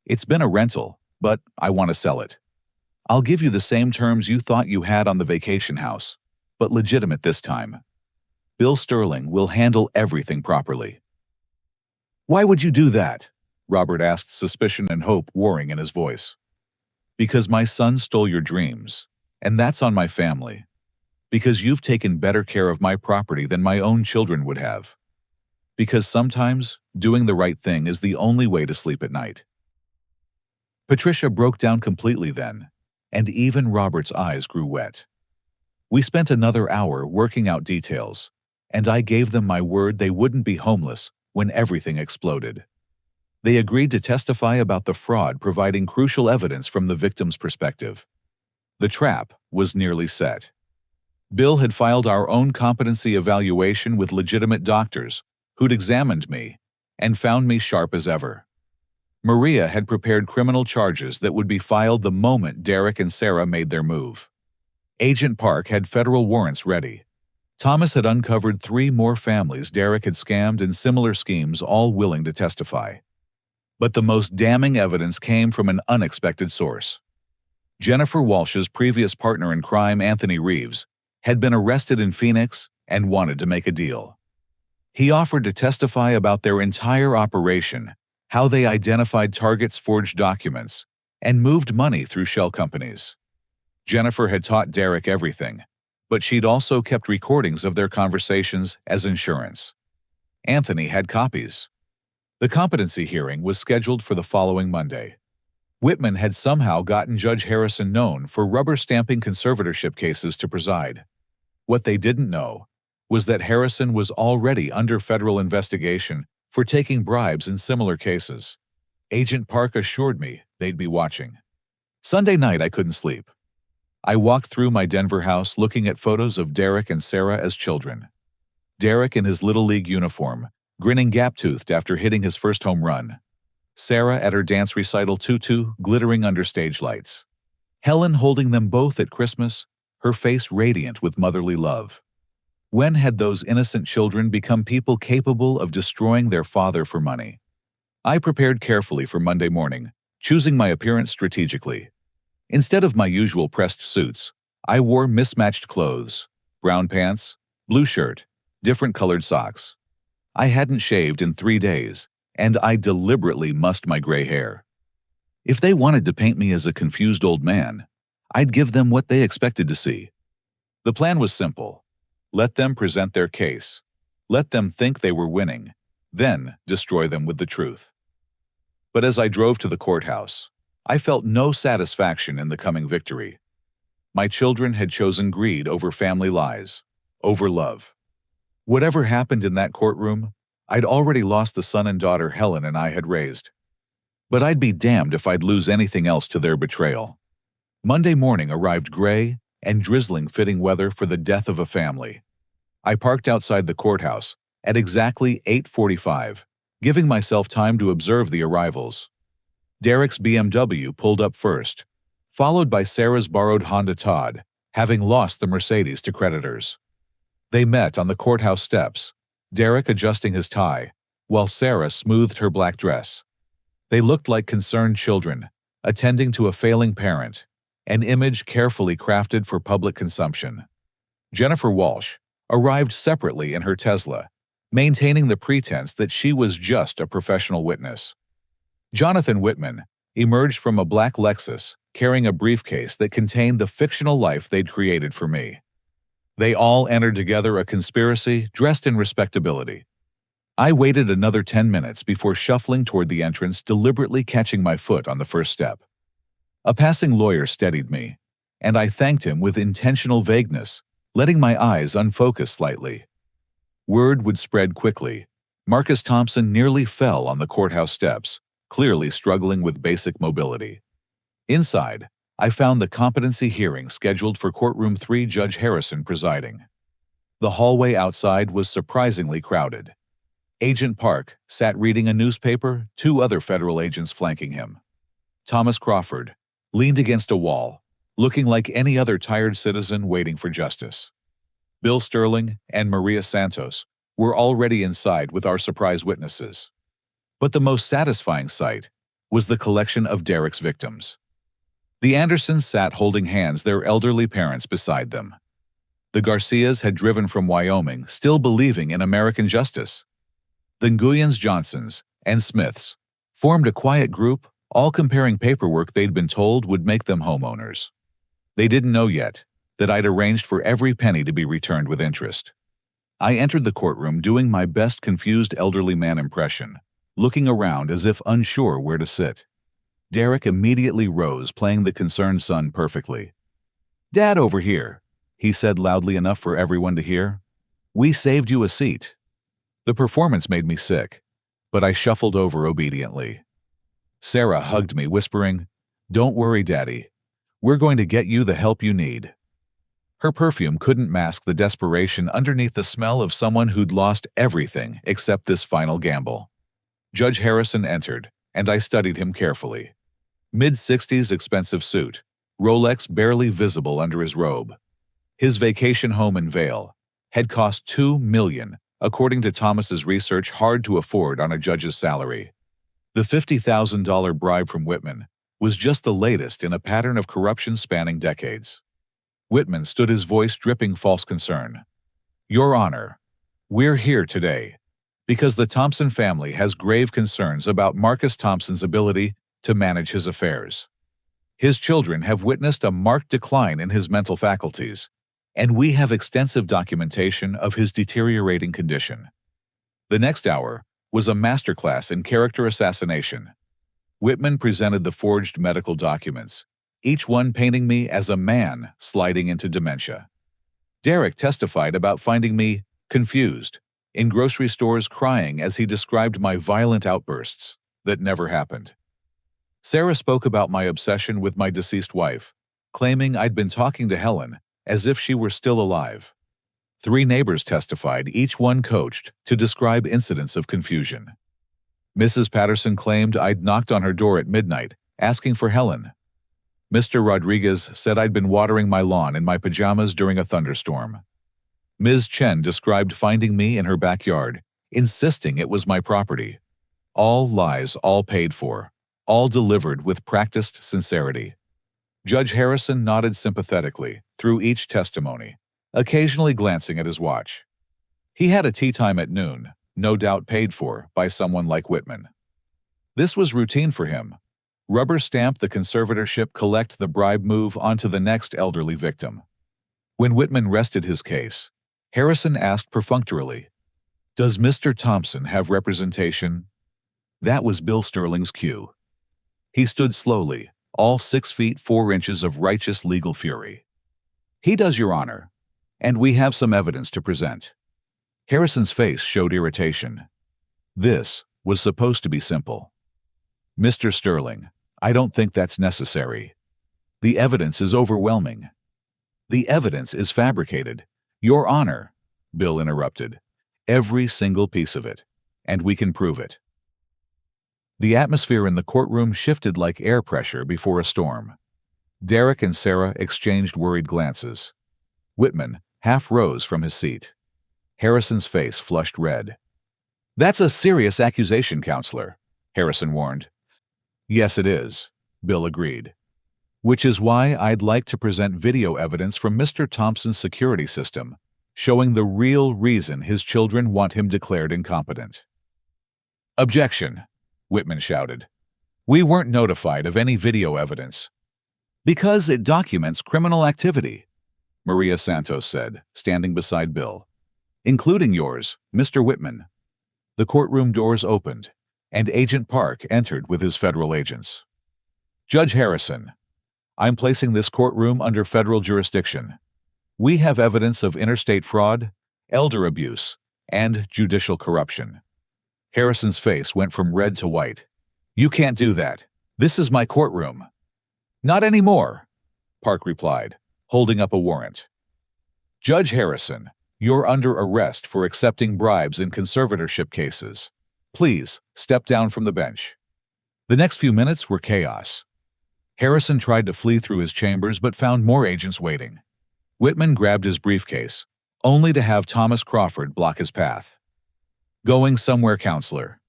It's been a rental, but I want to sell it. I'll give you the same terms you thought you had on the vacation house, but legitimate this time. Bill Sterling will handle everything properly." "Why would you do that?" Robert asked, suspicion and hope warring in his voice. Because my son stole your dreams, and that's on my family. Because you've taken better care of my property than my own children would have. Because sometimes doing the right thing is the only way to sleep at night. Patricia broke down completely then, and even Robert's eyes grew wet. We spent another hour working out details, and I gave them my word they wouldn't be homeless when everything exploded. They agreed to testify about the fraud, providing crucial evidence from the victim's perspective. The trap was nearly set. Bill had filed our own competency evaluation with legitimate doctors who'd examined me and found me sharp as ever. Maria had prepared criminal charges that would be filed the moment Derek and Sarah made their move. Agent Park had federal warrants ready. Thomas had uncovered 3 more families Derek had scammed in similar schemes, all willing to testify. But the most damning evidence came from an unexpected source. Jennifer Walsh's previous partner in crime, Anthony Reeves, had been arrested in Phoenix and wanted to make a deal. He offered to testify about their entire operation, how they identified targets, forged documents, and moved money through shell companies. Jennifer had taught Derek everything, but she'd also kept recordings of their conversations as insurance. Anthony had copies. The competency hearing was scheduled for the following Monday. Whitman had somehow gotten Judge Harrison, known for rubber-stamping conservatorship cases, to preside. What they didn't know was that Harrison was already under federal investigation for taking bribes in similar cases. Agent Park assured me they'd be watching. Sunday night, I couldn't sleep. I walked through my Denver house looking at photos of Derek and Sarah as children. Derek in his Little League uniform, grinning gap-toothed after hitting his first home run. Sarah at her dance recital tutu, glittering under stage lights. Helen holding them both at Christmas, her face radiant with motherly love. When had those innocent children become people capable of destroying their father for money? I prepared carefully for Monday morning, choosing my appearance strategically. Instead of my usual pressed suits, I wore mismatched clothes, brown pants, blue shirt, different colored socks. I hadn't shaved in 3 days, and I deliberately mussed my gray hair. If they wanted to paint me as a confused old man, I'd give them what they expected to see. The plan was simple. Let them present their case. Let them think they were winning, then destroy them with the truth. But as I drove to the courthouse, I felt no satisfaction in the coming victory. My children had chosen greed over family lies, over love. Whatever happened in that courtroom, I'd already lost the son and daughter Helen and I had raised. But I'd be damned if I'd lose anything else to their betrayal. Monday morning arrived gray and drizzling, fitting weather for the death of a family. I parked outside the courthouse at exactly 8:45, giving myself time to observe the arrivals. Derek's BMW pulled up first, followed by Sarah's borrowed Honda Todd, having lost the Mercedes to creditors. They met on the courthouse steps, Derek adjusting his tie, while Sarah smoothed her black dress. They looked like concerned children, attending to a failing parent, an image carefully crafted for public consumption. Jennifer Walsh arrived separately in her Tesla, maintaining the pretense that she was just a professional witness. Jonathan Whitman emerged from a black Lexus, carrying a briefcase that contained the fictional life they'd created for me. They all entered together a conspiracy dressed in respectability. I waited another 10 minutes before shuffling toward the entrance, deliberately catching my foot on the first step. A passing lawyer steadied me, and I thanked him with intentional vagueness, letting my eyes unfocus slightly. Word would spread quickly. Marcus Thompson nearly fell on the courthouse steps, clearly struggling with basic mobility. Inside, I found the competency hearing scheduled for courtroom 3, Judge Harrison presiding. The hallway outside was surprisingly crowded. Agent Park sat reading a newspaper, 2 other federal agents flanking him. Thomas Crawford leaned against a wall, looking like any other tired citizen waiting for justice. Bill Sterling and Maria Santos were already inside with our surprise witnesses. But the most satisfying sight was the collection of Derek's victims. The Andersons sat holding hands, their elderly parents beside them. The Garcias had driven from Wyoming, still believing in American justice. The Nguyens, Johnsons, and Smiths formed a quiet group, all comparing paperwork they'd been told would make them homeowners. They didn't know yet that I'd arranged for every penny to be returned with interest. I entered the courtroom doing my best confused elderly man impression, looking around as if unsure where to sit. Derek immediately rose, playing the concerned son perfectly. "Dad, over here," he said loudly enough for everyone to hear. "We saved you a seat." The performance made me sick, but I shuffled over obediently. Sarah hugged me, whispering, "Don't worry, Daddy. We're going to get you the help you need." Her perfume couldn't mask the desperation underneath the smell of someone who'd lost everything except this final gamble. Judge Harrison entered, and I studied him carefully. Mid-60s expensive suit, Rolex barely visible under his robe. His vacation home in Vail had cost $2 million, according to Thomas's research, hard to afford on a judge's salary. The $50,000 bribe from Whitman was just the latest in a pattern of corruption spanning decades. Whitman stood, his voice dripping false concern. "Your Honor, we're here today because the Thompson family has grave concerns about Marcus Thompson's ability to manage his affairs. His children have witnessed a marked decline in his mental faculties, and we have extensive documentation of his deteriorating condition." The next hour was a masterclass in character assassination. Whitman presented the forged medical documents, each one painting me as a man sliding into dementia. Derek testified about finding me confused in grocery stores, crying as he described my violent outbursts that never happened. Sarah spoke about my obsession with my deceased wife, claiming I'd been talking to Helen as if she were still alive. 3 neighbors testified, each one coached to describe incidents of confusion. Mrs. Patterson claimed I'd knocked on her door at midnight, asking for Helen. Mr. Rodriguez said I'd been watering my lawn in my pajamas during a thunderstorm. Ms. Chen described finding me in her backyard, insisting it was my property. All lies, all paid for, all delivered with practiced sincerity. Judge Harrison nodded sympathetically through each testimony, occasionally glancing at his watch. He had a tea time at noon, no doubt paid for by someone like Whitman. This was routine for him. Rubber stamp the conservatorship, collect the bribe, move on to the next elderly victim. When Whitman rested his case, Harrison asked perfunctorily, "Does Mr. Thompson have representation?" That was Bill Sterling's cue. He stood slowly, all 6 feet 4 inches of righteous legal fury. "He does, Your Honor, and we have some evidence to present." Harrison's face showed irritation. This was supposed to be simple. "Mr. Sterling, I don't think that's necessary. The evidence is overwhelming." "The evidence is fabricated, Your Honor," Bill interrupted. "Every single piece of it, and we can prove it." The atmosphere in the courtroom shifted like air pressure before a storm. Derek and Sarah exchanged worried glances. Whitman half rose from his seat. Harrison's face flushed red. "That's a serious accusation, Counselor," Harrison warned. "Yes, it is," Bill agreed. "Which is why I'd like to present video evidence from Mr. Thompson's security system, showing the real reason his children want him declared incompetent." "Objection," Whitman shouted. "We weren't notified of any video evidence." "Because it documents criminal activity," Maria Santos said, standing beside Bill. "Including yours, Mr. Whitman." The courtroom doors opened, and Agent Park entered with his federal agents. "Judge Harrison, I'm placing this courtroom under federal jurisdiction. We have evidence of interstate fraud, elder abuse, and judicial corruption." Harrison's face went from red to white. "You can't do that. This is my courtroom." "Not anymore," Park replied, holding up a warrant. "Judge Harrison, you're under arrest for accepting bribes in conservatorship cases. Please step down from the bench." The next few minutes were chaos. Harrison tried to flee through his chambers but found more agents waiting. Whitman grabbed his briefcase, only to have Thomas Crawford block his path. "Going somewhere, Counselor.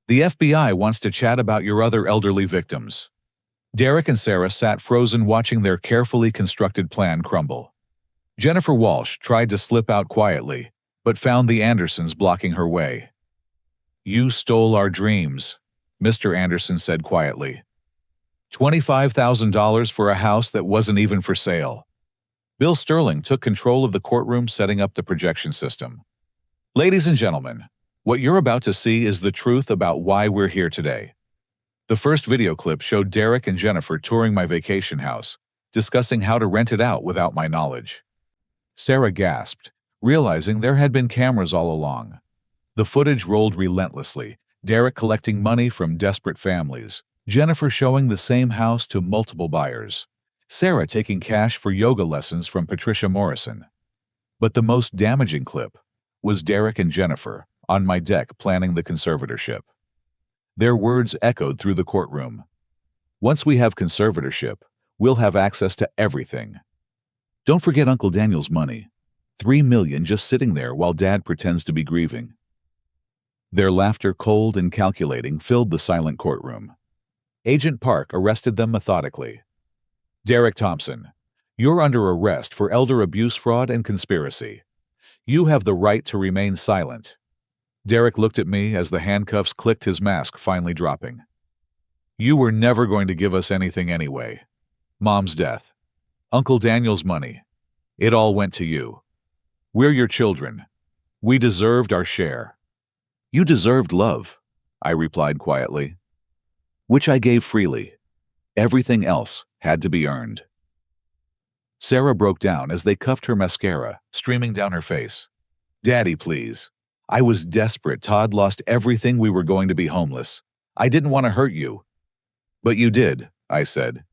The FBI wants to chat about your other elderly victims." Derek and Sarah sat frozen, watching their carefully constructed plan crumble. Jennifer Walsh tried to slip out quietly, but found the Andersons blocking her way. "You stole our dreams," Mr. Anderson said quietly. $25,000 for a house that wasn't even for sale. Bill Sterling took control of the courtroom, setting up the projection system. Ladies and gentlemen, what you're about to see is the truth about why we're here today. The first video clip showed Derek and Jennifer touring my vacation house, discussing how to rent it out without my knowledge. Sarah gasped, realizing there had been cameras all along. The footage rolled relentlessly, Derek collecting money from desperate families, Jennifer showing the same house to multiple buyers, Sarah taking cash for yoga lessons from Patricia Morrison. But the most damaging clip was Derek and Jennifer on my deck planning the conservatorship. Their words echoed through the courtroom. Once we have conservatorship, we'll have access to everything. Don't forget Uncle Daniel's money. $3 million just sitting there while Dad pretends to be grieving. Their laughter, cold and calculating, filled the silent courtroom. Agent Park arrested them methodically. Derek Thompson, you're under arrest for elder abuse, fraud, and conspiracy. You have the right to remain silent. Derek looked at me as the handcuffs clicked, his mask finally dropping. You were never going to give us anything anyway. Mom's death. Uncle Daniel's money. It all went to you. We're your children. We deserved our share. You deserved love, I replied quietly, which I gave freely. Everything else had to be earned. Sarah broke down as they cuffed her, mascara streaming down her face. Daddy, please. I was desperate. Todd lost everything. We were going to be homeless. I didn't want to hurt you. But you did, I said.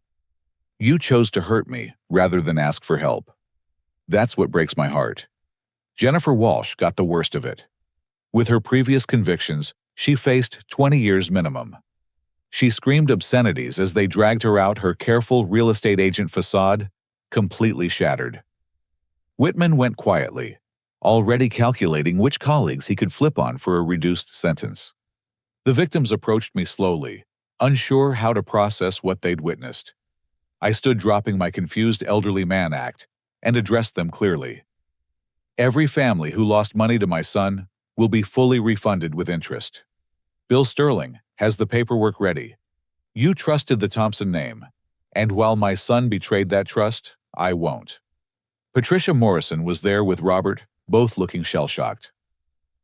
You chose to hurt me rather than ask for help. That's what breaks my heart. Jennifer Walsh got the worst of it. With her previous convictions, she faced 20 years minimum. She screamed obscenities as they dragged her out, her careful real estate agent facade completely shattered. Whitman went quietly, already calculating which colleagues he could flip on for a reduced sentence. The victims approached me slowly, unsure how to process what they'd witnessed. I stood, dropping my confused elderly man act, and addressed them clearly. Every family who lost money to my son will be fully refunded with interest. Bill Sterling has the paperwork ready. You trusted the Thompson name, and while my son betrayed that trust, I won't. Patricia Morrison was there with Robert, both looking shell-shocked.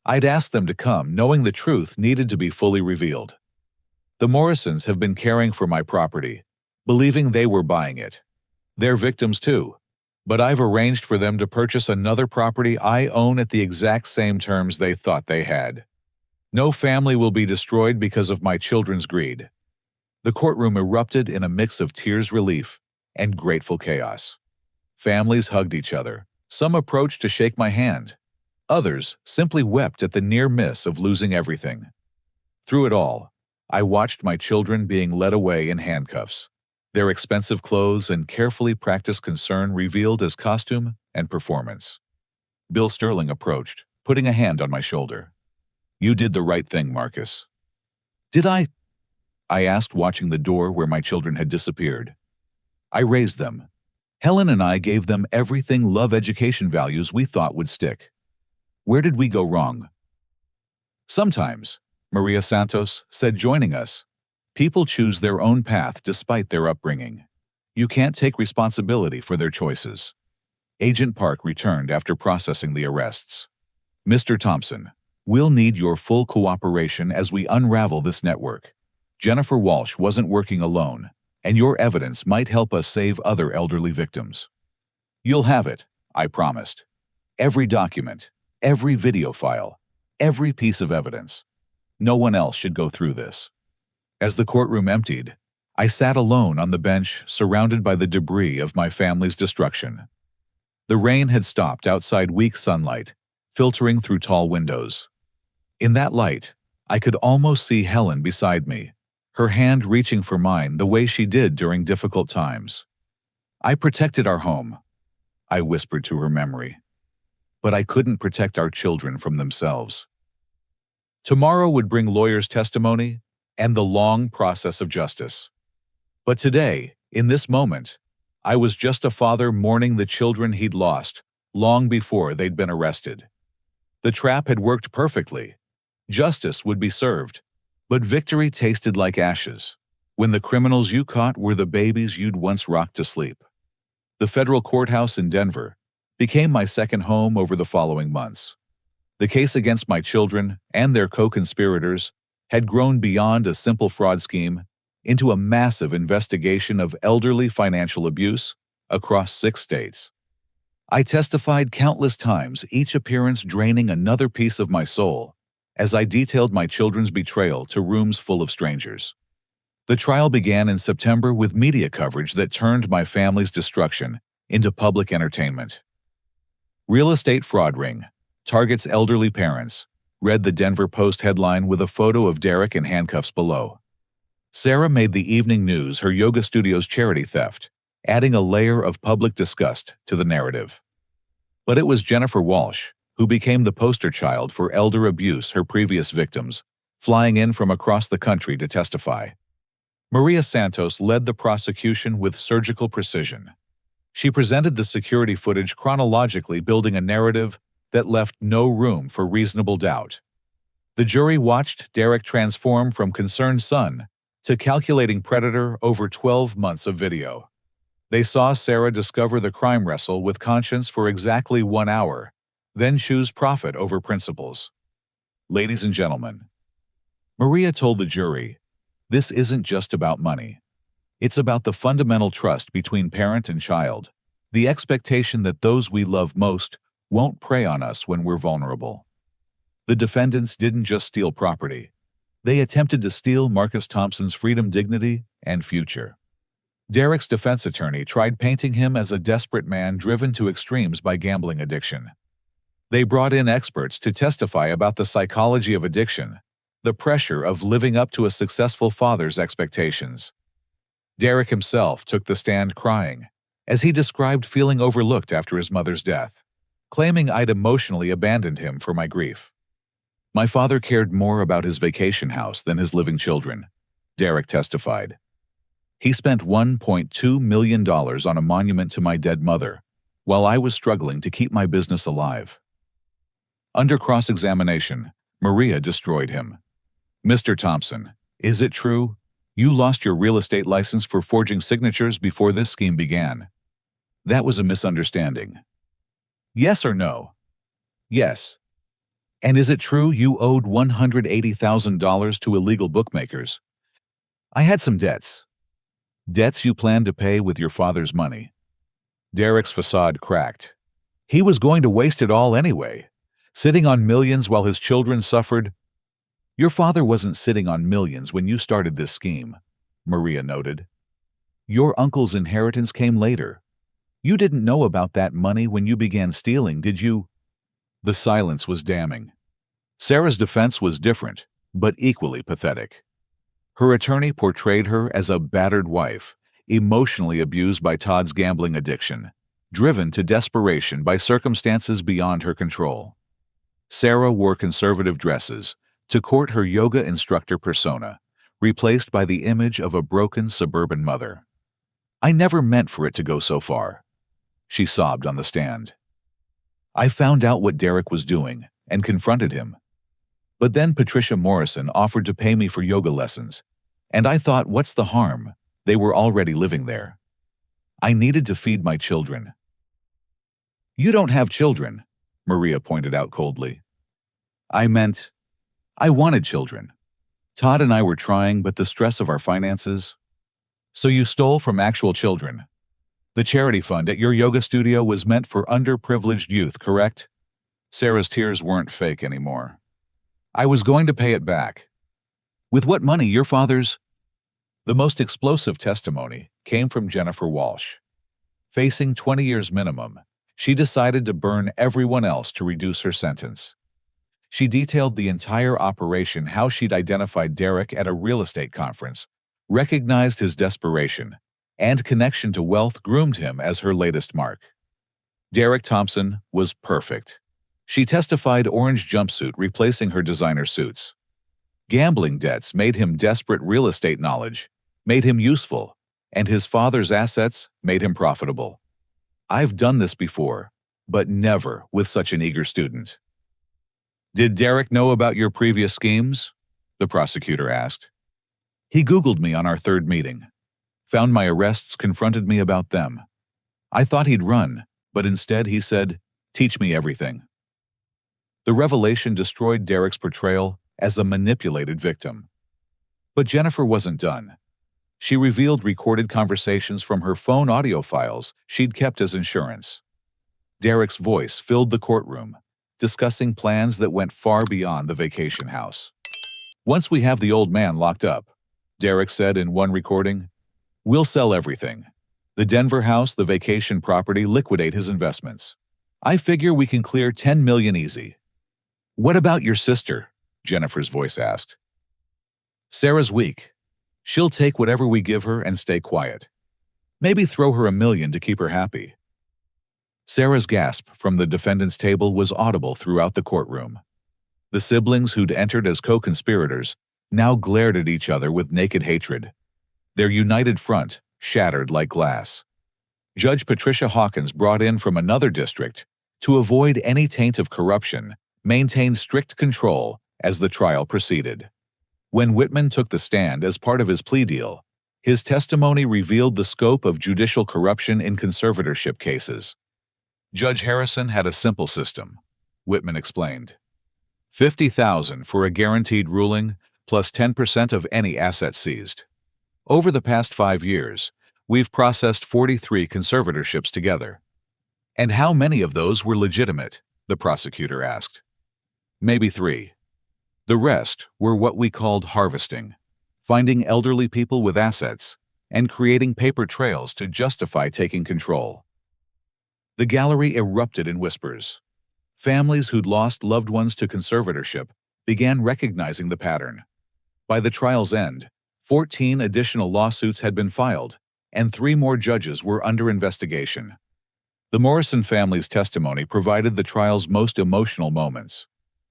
I'd asked them to come, knowing the truth needed to be fully revealed. The Morrisons have been caring for my property, believing they were buying it. They're victims too, but I've arranged for them to purchase another property I own at the exact same terms they thought they had. No family will be destroyed because of my children's greed. The courtroom erupted in a mix of tears, relief, and grateful chaos. Families hugged each other. Some approached to shake my hand. Others simply wept at the near miss of losing everything. Through it all, I watched my children being led away in handcuffs, their expensive clothes and carefully practiced concern revealed as costume and performance. Bill Sterling approached, putting a hand on my shoulder. You did the right thing, Marcus. Did I? I asked, watching the door where my children had disappeared. I raised them. Helen and I gave them everything, love, education, values we thought would stick. Where did we go wrong? Sometimes, Maria Santos said, joining us, people choose their own path despite their upbringing. You can't take responsibility for their choices. Agent Park returned after processing the arrests. Mr. Thompson, we'll need your full cooperation as we unravel this network. Jennifer Walsh wasn't working alone, and your evidence might help us save other elderly victims. You'll have it, I promised. Every document, every video file, every piece of evidence. No one else should go through this. As the courtroom emptied, I sat alone on the bench, surrounded by the debris of my family's destruction. The rain had stopped outside, weak sunlight filtering through tall windows. In that light, I could almost see Helen beside me, her hand reaching for mine the way she did during difficult times. I protected our home, I whispered to her memory. But I couldn't protect our children from themselves. Tomorrow would bring lawyers' testimony and the long process of justice. But today, in this moment, I was just a father mourning the children he'd lost long before they'd been arrested. The trap had worked perfectly. Justice would be served, But victory tasted like ashes when the criminals you caught were the babies you'd once rocked to sleep. The federal courthouse in Denver became my second home over the following months. The case against my children and their co-conspirators had grown beyond a simple fraud scheme into a massive investigation of elderly financial abuse across 6 states. I testified countless times, each appearance draining another piece of my soul, as I detailed my children's betrayal to rooms full of strangers. The trial began in September with media coverage that turned my family's destruction into public entertainment. Real estate fraud ring targets elderly parents, read the Denver Post headline with a photo of Derek in handcuffs below. Sarah made the evening news her yoga studio's charity theft, adding a layer of public disgust to the narrative. But it was Jennifer Walsh who became the poster child for elder abuse, her previous victims flying in from across the country to testify. Maria Santos led the prosecution with surgical precision. She presented the security footage chronologically, building a narrative that left no room for reasonable doubt. The jury watched Derek transform from concerned son to calculating predator over 12 months of video. They saw Sarah discover the crime wrestle with conscience for exactly 1 hour, then choose profit over principles. Ladies and gentlemen, Maria told the jury, this isn't just about money. It's about the fundamental trust between parent and child, the expectation that those we love most won't prey on us when we're vulnerable. The defendants didn't just steal property. They attempted to steal Marcus Thompson's freedom, dignity, and future. Derek's defense attorney tried painting him as a desperate man driven to extremes by gambling addiction. They brought in experts to testify about the psychology of addiction, the pressure of living up to a successful father's expectations. Derek himself took the stand crying, as he described feeling overlooked after his mother's death, claiming I'd emotionally abandoned him for my grief. My father cared more about his vacation house than his living children, Derek testified. He spent $1.2 million on a monument to my dead mother, while I was struggling to keep my business alive. Under cross-examination, Maria destroyed him. Mr. Thompson, is it true you lost your real estate license for forging signatures before this scheme began? That was a misunderstanding. Yes or no? Yes. And is it true you owed $180,000 to illegal bookmakers? I had some debts. Debts you planned to pay with your father's money. Derek's facade cracked. He was going to waste it all anyway, sitting on millions while his children suffered. Your father wasn't sitting on millions when you started this scheme, Maria noted. Your uncle's inheritance came later. You didn't know about that money when you began stealing, did you? The silence was damning. Sarah's defense was different, but equally pathetic. Her attorney portrayed her as a battered wife, emotionally abused by Todd's gambling addiction, driven to desperation by circumstances beyond her control. Sarah wore conservative dresses to court her yoga instructor persona, replaced by the image of a broken suburban mother. I never meant for it to go so far, she sobbed on the stand. I found out what Derek was doing and confronted him. But then Patricia Morrison offered to pay me for yoga lessons, and I thought, what's the harm? They were already living there. I needed to feed my children. You don't have children, Maria pointed out coldly. I wanted children. Todd and I were trying, but the stress of our finances. So you stole from actual children. The charity fund at your yoga studio was meant for underprivileged youth, correct? Sarah's tears weren't fake anymore. I was going to pay it back. With what money? Your father's? The most explosive testimony came from Jennifer Walsh. Facing 20 years minimum, she decided to burn everyone else to reduce her sentence. She detailed the entire operation, how she'd identified Derek at a real estate conference, recognized his desperation, and connection to wealth groomed him as her latest mark. Derek Thompson was perfect. She testified orange jumpsuit replacing her designer suits. Gambling debts made him desperate, real estate knowledge made him useful, and his father's assets made him profitable. I've done this before, but never with such an eager student. Did Derek know about your previous schemes? the prosecutor asked. He Googled me on our third meeting. Found my arrests, confronted me about them. I thought he'd run, but instead he said, "Teach me everything." The revelation destroyed Derek's portrayal as a manipulated victim. But Jennifer wasn't done. She revealed recorded conversations from her phone audio files she'd kept as insurance. Derek's voice filled the courtroom, discussing plans that went far beyond the vacation house. "Once we have the old man locked up," Derek said in one recording, "we'll sell everything. The Denver house, the vacation property, liquidate his investments. I figure we can clear $10 million easy." "What about your sister?" Jennifer's voice asked. "Sarah's weak. She'll take whatever we give her and stay quiet. Maybe throw her $1 million to keep her happy." Sarah's gasp from the defendant's table was audible throughout the courtroom. The siblings who'd entered as co-conspirators now glared at each other with naked hatred, their united front shattered like glass. Judge Patricia Hawkins, brought in from another district to avoid any taint of corruption, maintained strict control as the trial proceeded. When Whitman took the stand as part of his plea deal, his testimony revealed the scope of judicial corruption in conservatorship cases. Judge Harrison had a simple system, Whitman explained. $50,000 for a guaranteed ruling, plus 10% of any asset seized. Over the past 5 years, we've processed 43 conservatorships together. "And how many of those were legitimate?" the prosecutor asked. "Maybe 3. The rest were what we called harvesting, finding elderly people with assets and creating paper trails to justify taking control." The gallery erupted in whispers. Families who'd lost loved ones to conservatorship began recognizing the pattern. By the trial's end, 14 additional lawsuits had been filed, and 3 more judges were under investigation. The Morrison family's testimony provided the trial's most emotional moments.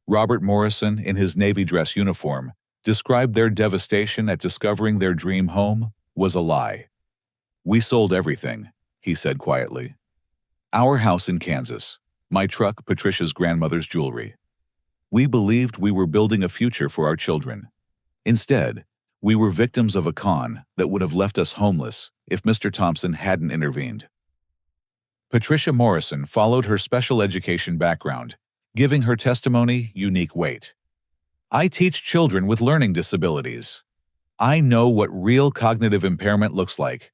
Robert Morrison, in his Navy dress uniform, described their devastation at discovering their dream home was a lie. "We sold everything," he said quietly. "Our house in Kansas, my truck, Patricia's grandmother's jewelry. We believed we were building a future for our children. Instead, we were victims of a con that would have left us homeless if Mr. Thompson hadn't intervened." Patricia Morrison followed her special education background, giving her testimony unique weight. "I teach children with learning disabilities. I know what real cognitive impairment looks like.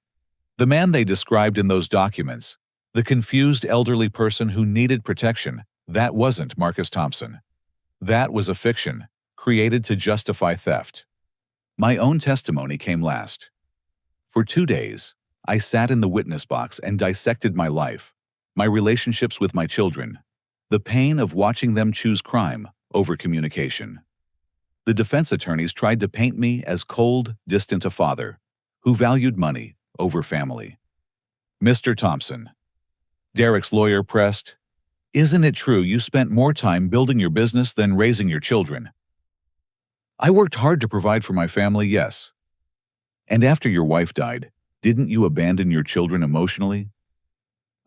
The man they described in those documents, the confused elderly person who needed protection, that wasn't Marcus Thompson. That was a fiction, created to justify theft." My own testimony came last. For 2 days, I sat in the witness box and dissected my life, my relationships with my children, the pain of watching them choose crime over communication. The defense attorneys tried to paint me as cold, distant a father, who valued money over family. "Mr. Thompson," Derek's lawyer pressed, "isn't it true you spent more time building your business than raising your children?" "I worked hard to provide for my family, yes." "And after your wife died, didn't you abandon your children emotionally?"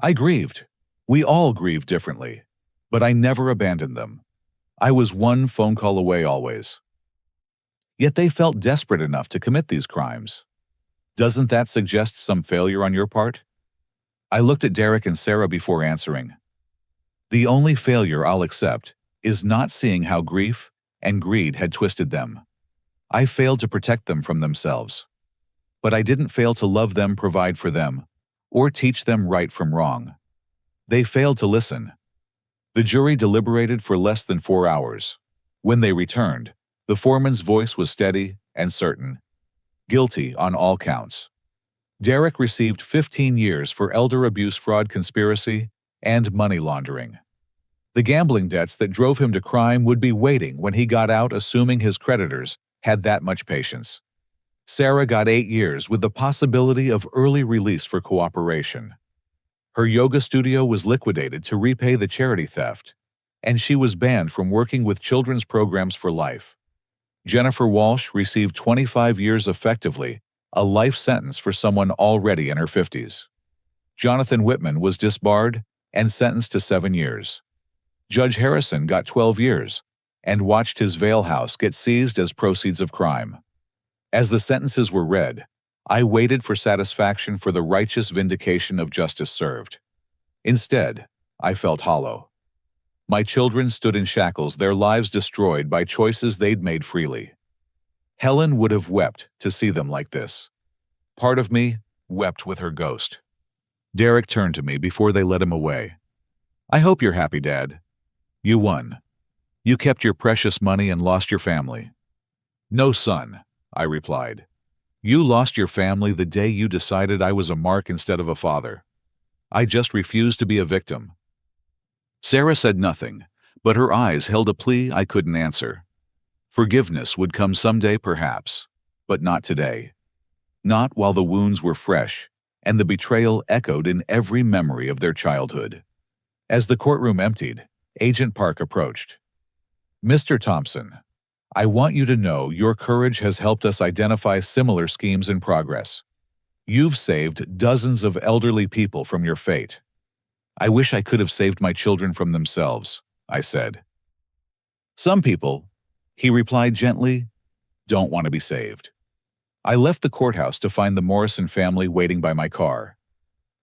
"I grieved. We all grieved differently. But I never abandoned them. I was one phone call away always." Yet they felt desperate enough to commit these crimes. Doesn't that suggest some failure on your part? I looked at Derek and Sarah before answering. The only failure I'll accept is not seeing how grief and greed had twisted them. I failed to protect them from themselves. But I didn't fail to love them, provide for them, or teach them right from wrong. They failed to listen. The jury deliberated for less than 4 hours. When they returned, the foreman's voice was steady and certain. Guilty on all counts. Derek received 15 years for elder abuse, fraud, conspiracy, and money laundering. The gambling debts that drove him to crime would be waiting when he got out, assuming his creditors had that much patience. Sarah got 8 years with the possibility of early release for cooperation. Her yoga studio was liquidated to repay the charity theft, and she was banned from working with children's programs for life. Jennifer Walsh received 25 years, effectively a life sentence for someone already in her 50s. Jonathan Whitman was disbarred and sentenced to 7 years. Judge Harrison got 12 years, and watched his Vale house get seized as proceeds of crime. As the sentences were read, I waited for satisfaction for the righteous vindication of justice served. Instead, I felt hollow. My children stood in shackles, their lives destroyed by choices they'd made freely. Helen would have wept to see them like this. Part of me wept with her ghost. Derek turned to me before they led him away. "I hope you're happy, Dad. You won. You kept your precious money and lost your family." "No, son," I replied. "You lost your family the day you decided I was a mark instead of a father. I just refused to be a victim." Sarah said nothing, but her eyes held a plea I couldn't answer. Forgiveness would come someday, perhaps, but not today. Not while the wounds were fresh and the betrayal echoed in every memory of their childhood. As the courtroom emptied, Agent Park approached. "Mr. Thompson, I want you to know your courage has helped us identify similar schemes in progress. You've saved dozens of elderly people from your fate." "I wish I could have saved my children from themselves," I said. "Some people," he replied gently, "don't want to be saved." I left the courthouse to find the Morrison family waiting by my car.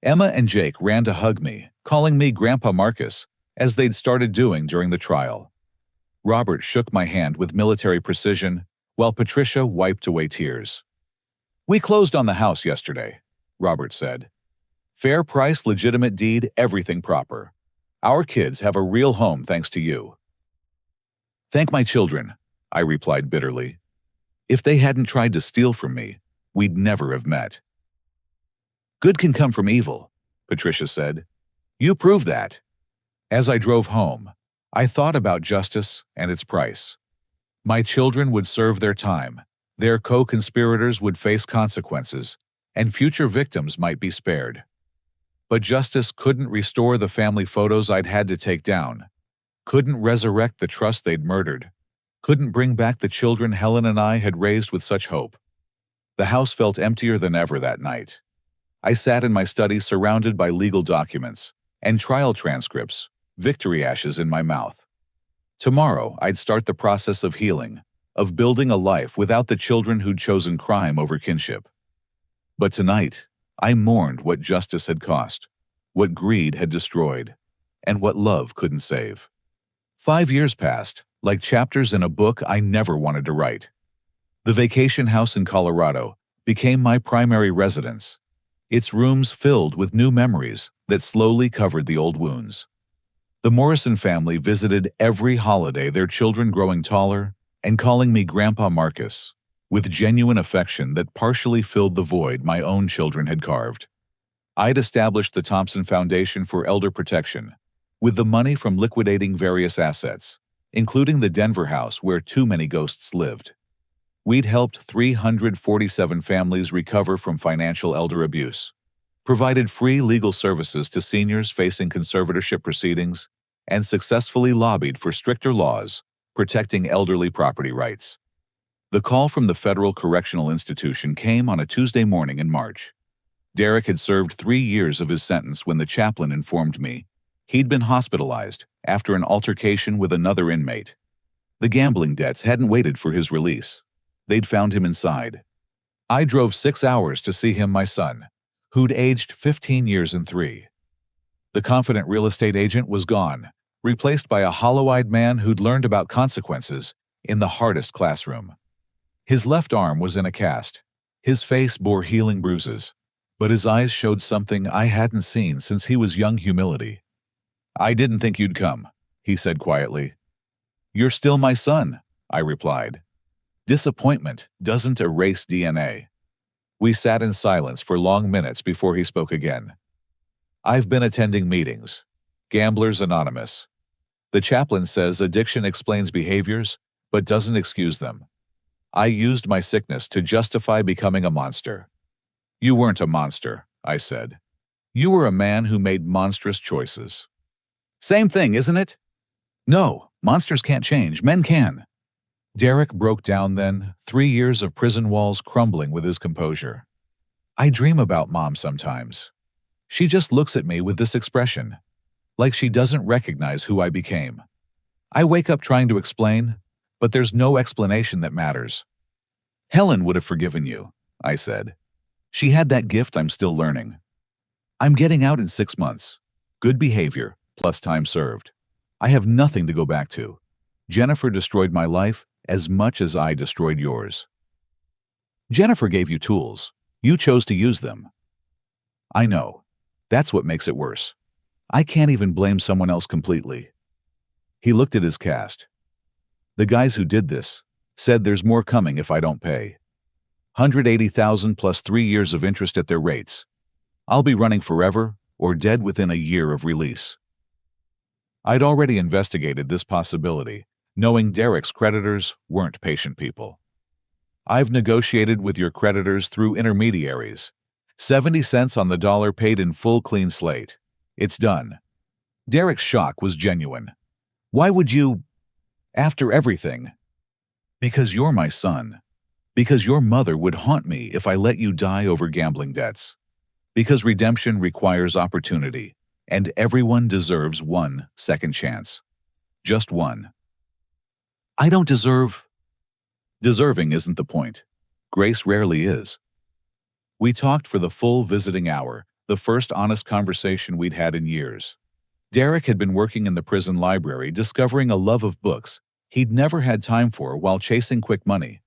Emma and Jake ran to hug me, calling me Grandpa Marcus, as they'd started doing during the trial. Robert shook my hand with military precision, while Patricia wiped away tears. "We closed on the house yesterday," Robert said. "Fair price, legitimate deed, everything proper. Our kids have a real home thanks to you." "Thank my children," I replied bitterly. "If they hadn't tried to steal from me, we'd never have met." "Good can come from evil," Patricia said. "You prove that." As I drove home, I thought about justice and its price. My children would serve their time, their co-conspirators would face consequences, and future victims might be spared. But justice couldn't restore the family photos I'd had to take down, couldn't resurrect the trust they'd murdered, couldn't bring back the children Helen and I had raised with such hope. The house felt emptier than ever that night. I sat in my study surrounded by legal documents and trial transcripts, victory ashes in my mouth. Tomorrow, I'd start the process of healing, of building a life without the children who'd chosen crime over kinship. But tonight, I mourned what justice had cost, what greed had destroyed, and what love couldn't save. 5 years passed, like chapters in a book I never wanted to write. The vacation house in Colorado became my primary residence, its rooms filled with new memories that slowly covered the old wounds. The Morrison family visited every holiday, their children growing taller and calling me Grandpa Marcus, with genuine affection that partially filled the void my own children had carved. I'd established the Thompson Foundation for Elder Protection, with the money from liquidating various assets, including the Denver house where too many ghosts lived. We'd helped 347 families recover from financial elder abuse, provided free legal services to seniors facing conservatorship proceedings, and successfully lobbied for stricter laws protecting elderly property rights. The call from the Federal Correctional Institution came on a Tuesday morning in March. Derek had served 3 years of his sentence when the chaplain informed me he'd been hospitalized after an altercation with another inmate. The gambling debts hadn't waited for his release. They'd found him inside. I drove 6 hours to see him, my son, who'd aged 15 years and 3. The confident real estate agent was gone, replaced by a hollow-eyed man who'd learned about consequences in the hardest classroom. His left arm was in a cast. His face bore healing bruises, but his eyes showed something I hadn't seen since he was young: humility. "I didn't think you'd come," he said quietly. "You're still my son," I replied. Disappointment doesn't erase DNA. We sat in silence for long minutes before he spoke again. "I've been attending meetings. Gamblers Anonymous. The chaplain says addiction explains behaviors, but doesn't excuse them. I used my sickness to justify becoming a monster." "You weren't a monster," I said. "You were a man who made monstrous choices." "Same thing, isn't it?" "No, monsters can't change, men can." Derek broke down then, 3 years of prison walls crumbling with his composure. "I dream about Mom sometimes. She just looks at me with this expression, like she doesn't recognize who I became. I wake up trying to explain, but there's no explanation that matters. Helen would have forgiven you, I said. She had that gift I'm still learning. I'm getting out in 6 months. Good behavior, plus time served. I have nothing to go back to. Jennifer destroyed my life as much as I destroyed yours. Jennifer gave you tools. You chose to use them. I know. That's what makes it worse. I can't even blame someone else completely. He looked at his cast. The guys who did this said there's more coming if I don't pay. 180,000 plus 3 years of interest at their rates. I'll be running forever or dead within a year of release. I'd already investigated this possibility, knowing Derek's creditors weren't patient people. I've negotiated with your creditors through intermediaries. 70 cents on the dollar paid in full clean slate. It's done. Derek's shock was genuine. Why would you, after everything? Because you're my son. Because your mother would haunt me if I let you die over gambling debts. Because redemption requires opportunity, and everyone deserves one second chance. Just one. I don't deserve. Deserving isn't the point. Grace rarely is. We talked for the full visiting hour, the first honest conversation we'd had in years. Derek had been working in the prison library, discovering a love of books he'd never had time for while chasing quick money.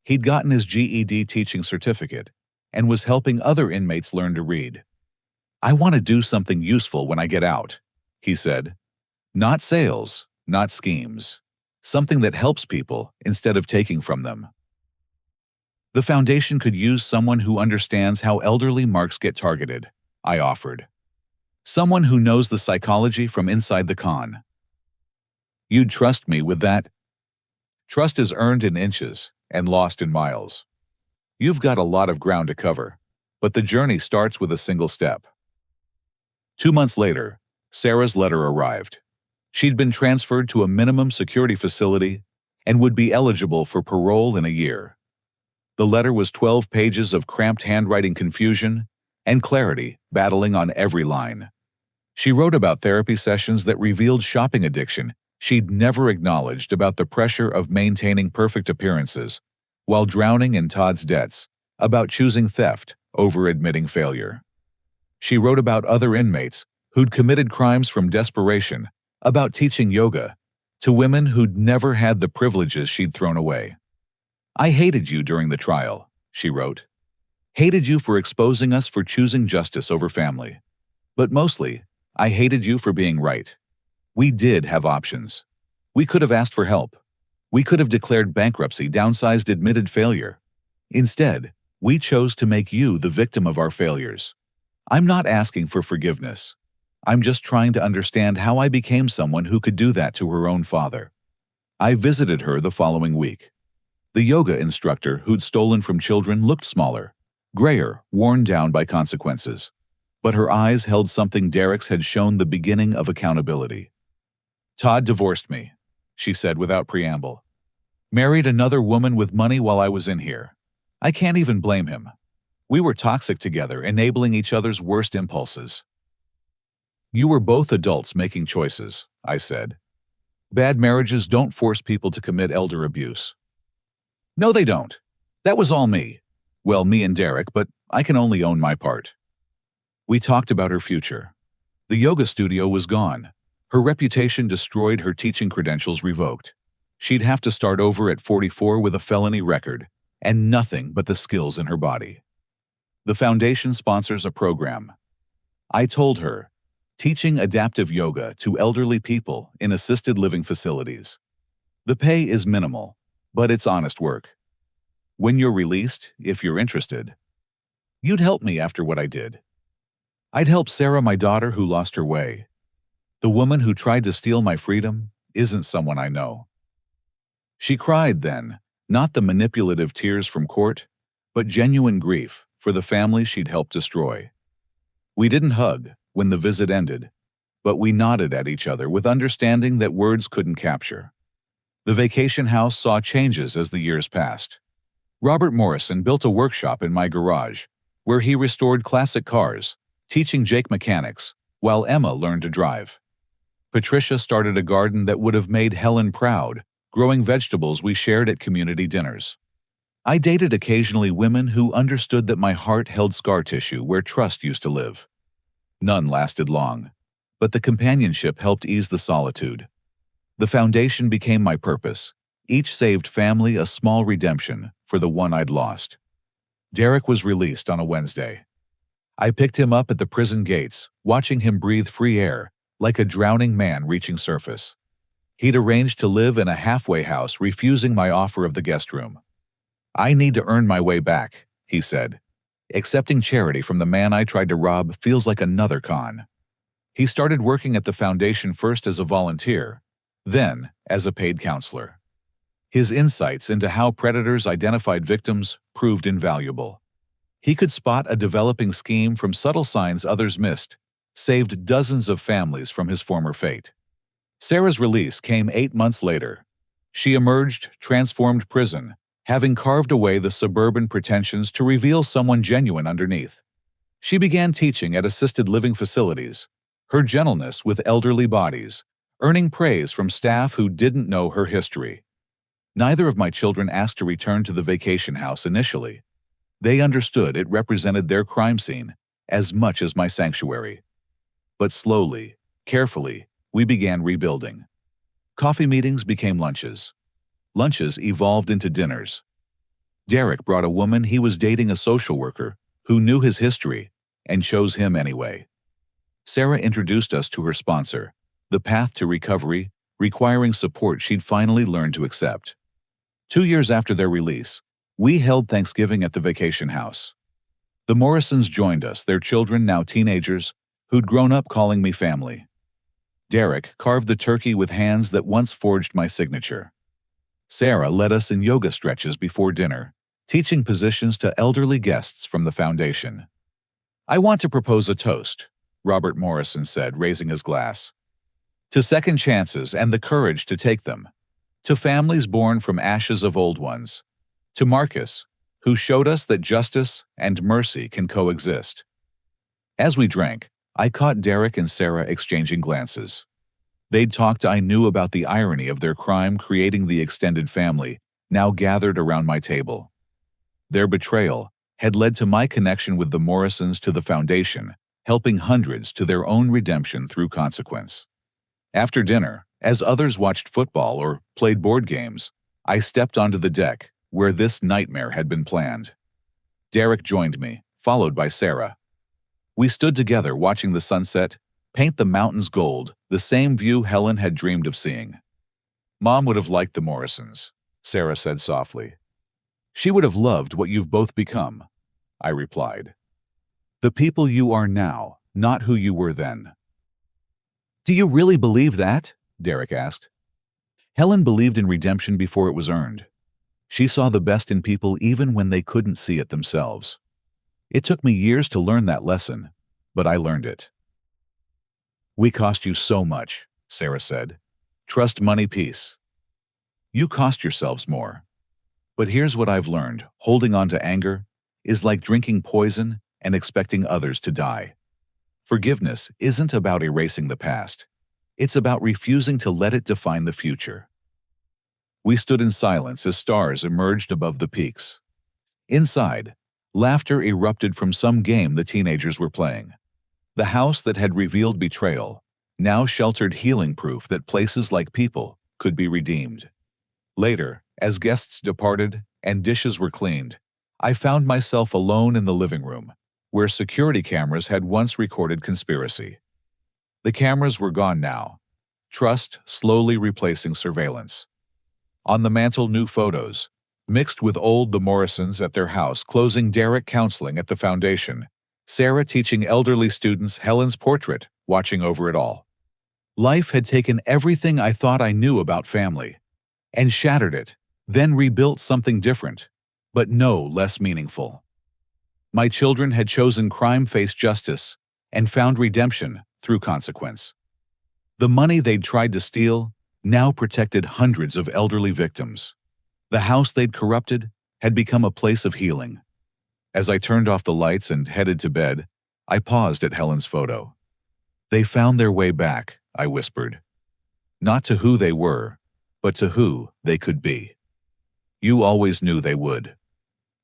He'd gotten his GED teaching certificate and was helping other inmates learn to read. I want to do something useful when I get out, he said. Not sales, not schemes. Something that helps people instead of taking from them. The foundation could use someone who understands how elderly marks get targeted, I offered. Someone who knows the psychology from inside the con. You'd trust me with that? Trust is earned in inches and lost in miles. You've got a lot of ground to cover, but the journey starts with a single step. 2 months later, Sarah's letter arrived. She'd been transferred to a minimum security facility and would be eligible for parole in a year. The letter was 12 pages of cramped handwriting confusion and clarity battling on every line. She wrote about therapy sessions that revealed shopping addiction she'd never acknowledged, about the pressure of maintaining perfect appearances while drowning in Todd's debts, about choosing theft over admitting failure. She wrote about other inmates who'd committed crimes from desperation, about teaching yoga to women who'd never had the privileges she'd thrown away. I hated you during the trial, she wrote. Hated you for exposing us for choosing justice over family. But mostly, I hated you for being right. We did have options. We could have asked for help. We could have declared bankruptcy, downsized admitted failure. Instead, we chose to make you the victim of our failures. I'm not asking for forgiveness. I'm just trying to understand how I became someone who could do that to her own father. I visited her the following week. The yoga instructor who'd stolen from children looked smaller, grayer, worn down by consequences. But her eyes held something Derek's had shown, the beginning of accountability. Todd divorced me, she said without preamble. Married another woman with money while I was in here. I can't even blame him. We were toxic together, enabling each other's worst impulses. You were both adults making choices, I said. Bad marriages don't force people to commit elder abuse. No, they don't. That was all me. Well, me and Derek, but I can only own my part. We talked about her future. The yoga studio was gone. Her reputation destroyed, her teaching credentials revoked. She'd have to start over at 44 with a felony record and nothing but the skills in her body. The foundation sponsors a program. I told her, teaching adaptive yoga to elderly people in assisted living facilities. The pay is minimal, but it's honest work. When you're released, if you're interested, you'd help me after what I did. I'd help Sarah, my daughter, who lost her way. The woman who tried to steal my freedom isn't someone I know. She cried then, not the manipulative tears from court, but genuine grief for the family she'd helped destroy. We didn't hug when the visit ended, but we nodded at each other with understanding that words couldn't capture. The vacation house saw changes as the years passed. Robert Morrison built a workshop in my garage, where he restored classic cars, teaching Jake mechanics, while Emma learned to drive. Patricia started a garden that would have made Helen proud, growing vegetables we shared at community dinners. I dated occasionally women who understood that my heart held scar tissue where trust used to live. None lasted long, but the companionship helped ease the solitude. The foundation became my purpose. Each saved family a small redemption for the one I'd lost. Derek was released on a Wednesday. I picked him up at the prison gates, watching him breathe free air, like a drowning man reaching surface. He'd arranged to live in a halfway house, refusing my offer of the guest room. "I need to earn my way back," he said. "Accepting charity from the man I tried to rob feels like another con." He started working at the foundation first as a volunteer, then as a paid counselor. His insights into how predators identified victims proved invaluable. He could spot a developing scheme from subtle signs others missed, saved dozens of families from his former fate. Sarah's release came 8 months later. She emerged transformed prison, having carved away the suburban pretensions to reveal someone genuine underneath. She began teaching at assisted living facilities, her gentleness with elderly bodies, earning praise from staff who didn't know her history. Neither of my children asked to return to the vacation house initially. They understood it represented their crime scene as much as my sanctuary. But slowly, carefully, we began rebuilding. Coffee meetings became lunches. Lunches evolved into dinners. Derek brought a woman he was dating, a social worker, who knew his history and chose him anyway. Sarah introduced us to her sponsor, the path to recovery, requiring support she'd finally learned to accept. 2 years after their release, we held Thanksgiving at the vacation house. The Morrisons joined us, their children now teenagers, who'd grown up calling me family. Derek carved the turkey with hands that once forged my signature. Sarah led us in yoga stretches before dinner, teaching positions to elderly guests from the foundation. "I want to propose a toast," Robert Morrison said, raising his glass. "To second chances and the courage to take them. To families born from ashes of old ones. To Marcus, who showed us that justice and mercy can coexist." As we drank, I caught Derek and Sarah exchanging glances. They'd talked I knew about the irony of their crime creating the extended family, now gathered around my table. Their betrayal had led to my connection with the Morrisons to the foundation, helping hundreds to their own redemption through consequence. After dinner, as others watched football or played board games, I stepped onto the deck, where this nightmare had been planned. Derek joined me, followed by Sarah. We stood together watching the sunset paint the mountains gold, the same view Helen had dreamed of seeing. "Mom would have liked the Morrisons," Sarah said softly. "She would have loved what you've both become," I replied. "The people you are now, not who you were then." "Do you really believe that?" Derek asked. Helen believed in redemption before it was earned. She saw the best in people even when they couldn't see it themselves. It took me years to learn that lesson, but I learned it. "We cost you so much," Sarah said. "Trust, money, peace. You cost yourselves more. But here's what I've learned. Holding on to anger is like drinking poison and expecting others to die. Forgiveness isn't about erasing the past. It's about refusing to let it define the future." We stood in silence as stars emerged above the peaks. Inside, laughter erupted from some game the teenagers were playing. The house that had revealed betrayal now sheltered healing proof that places like people could be redeemed. Later, as guests departed and dishes were cleaned, I found myself alone in the living room, where security cameras had once recorded conspiracy. The cameras were gone now, trust slowly replacing surveillance. On the mantel, new photos, mixed with old, the Morrisons at their house closing, Derek counseling at the foundation, Sarah teaching elderly students, Helen's portrait watching over it all. Life had taken everything I thought I knew about family and shattered it, then rebuilt something different, but no less meaningful. My children had chosen crime-faced justice and found redemption through consequence. The money they'd tried to steal now protected hundreds of elderly victims. The house they'd corrupted had become a place of healing. As I turned off the lights and headed to bed, I paused at Helen's photo. "They found their way back," I whispered. Not to who they were, but to who they could be. You always knew they would.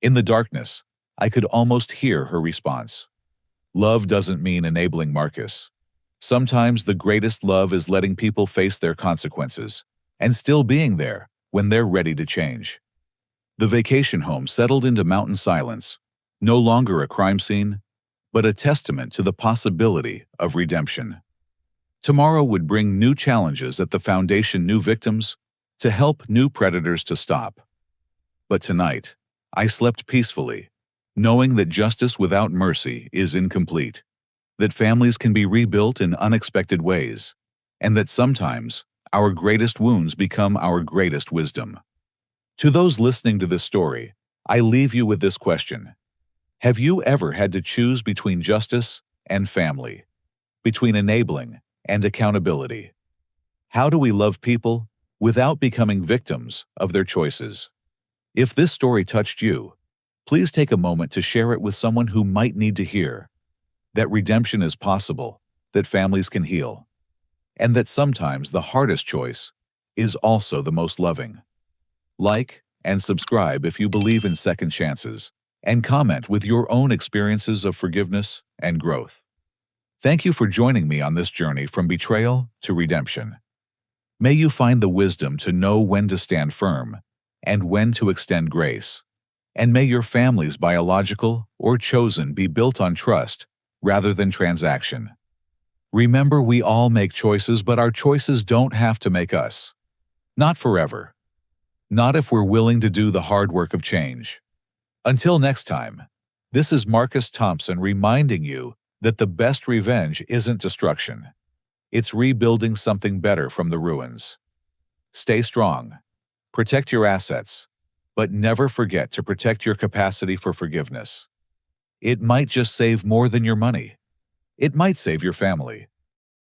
In the darkness, I could almost hear her response. Love doesn't mean enabling Marcus. Sometimes the greatest love is letting people face their consequences and still being there when they're ready to change. The vacation home settled into mountain silence, no longer a crime scene, but a testament to the possibility of redemption. Tomorrow would bring new challenges at the foundation, new victims, to help new predators to stop. But tonight, I slept peacefully, knowing that justice without mercy is incomplete, that families can be rebuilt in unexpected ways, and that sometimes our greatest wounds become our greatest wisdom. To those listening to this story, I leave you with this question. Have you ever had to choose between justice and family, between enabling and accountability? How do we love people without becoming victims of their choices? If this story touched you, please take a moment to share it with someone who might need to hear that redemption is possible, that families can heal, and that sometimes the hardest choice is also the most loving. Like and subscribe if you believe in second chances, and comment with your own experiences of forgiveness and growth. Thank you for joining me on this journey from betrayal to redemption. May you find the wisdom to know when to stand firm and when to extend grace. And may your families, biological or chosen, be built on trust rather than transaction. Remember, we all make choices, but our choices don't have to make us. Not forever. Not if we're willing to do the hard work of change. Until next time, this is Marcus Thompson reminding you that the best revenge isn't destruction. It's rebuilding something better from the ruins. Stay strong. Protect your assets, but never forget to protect your capacity for forgiveness. It might just save more than your money. It might save your family.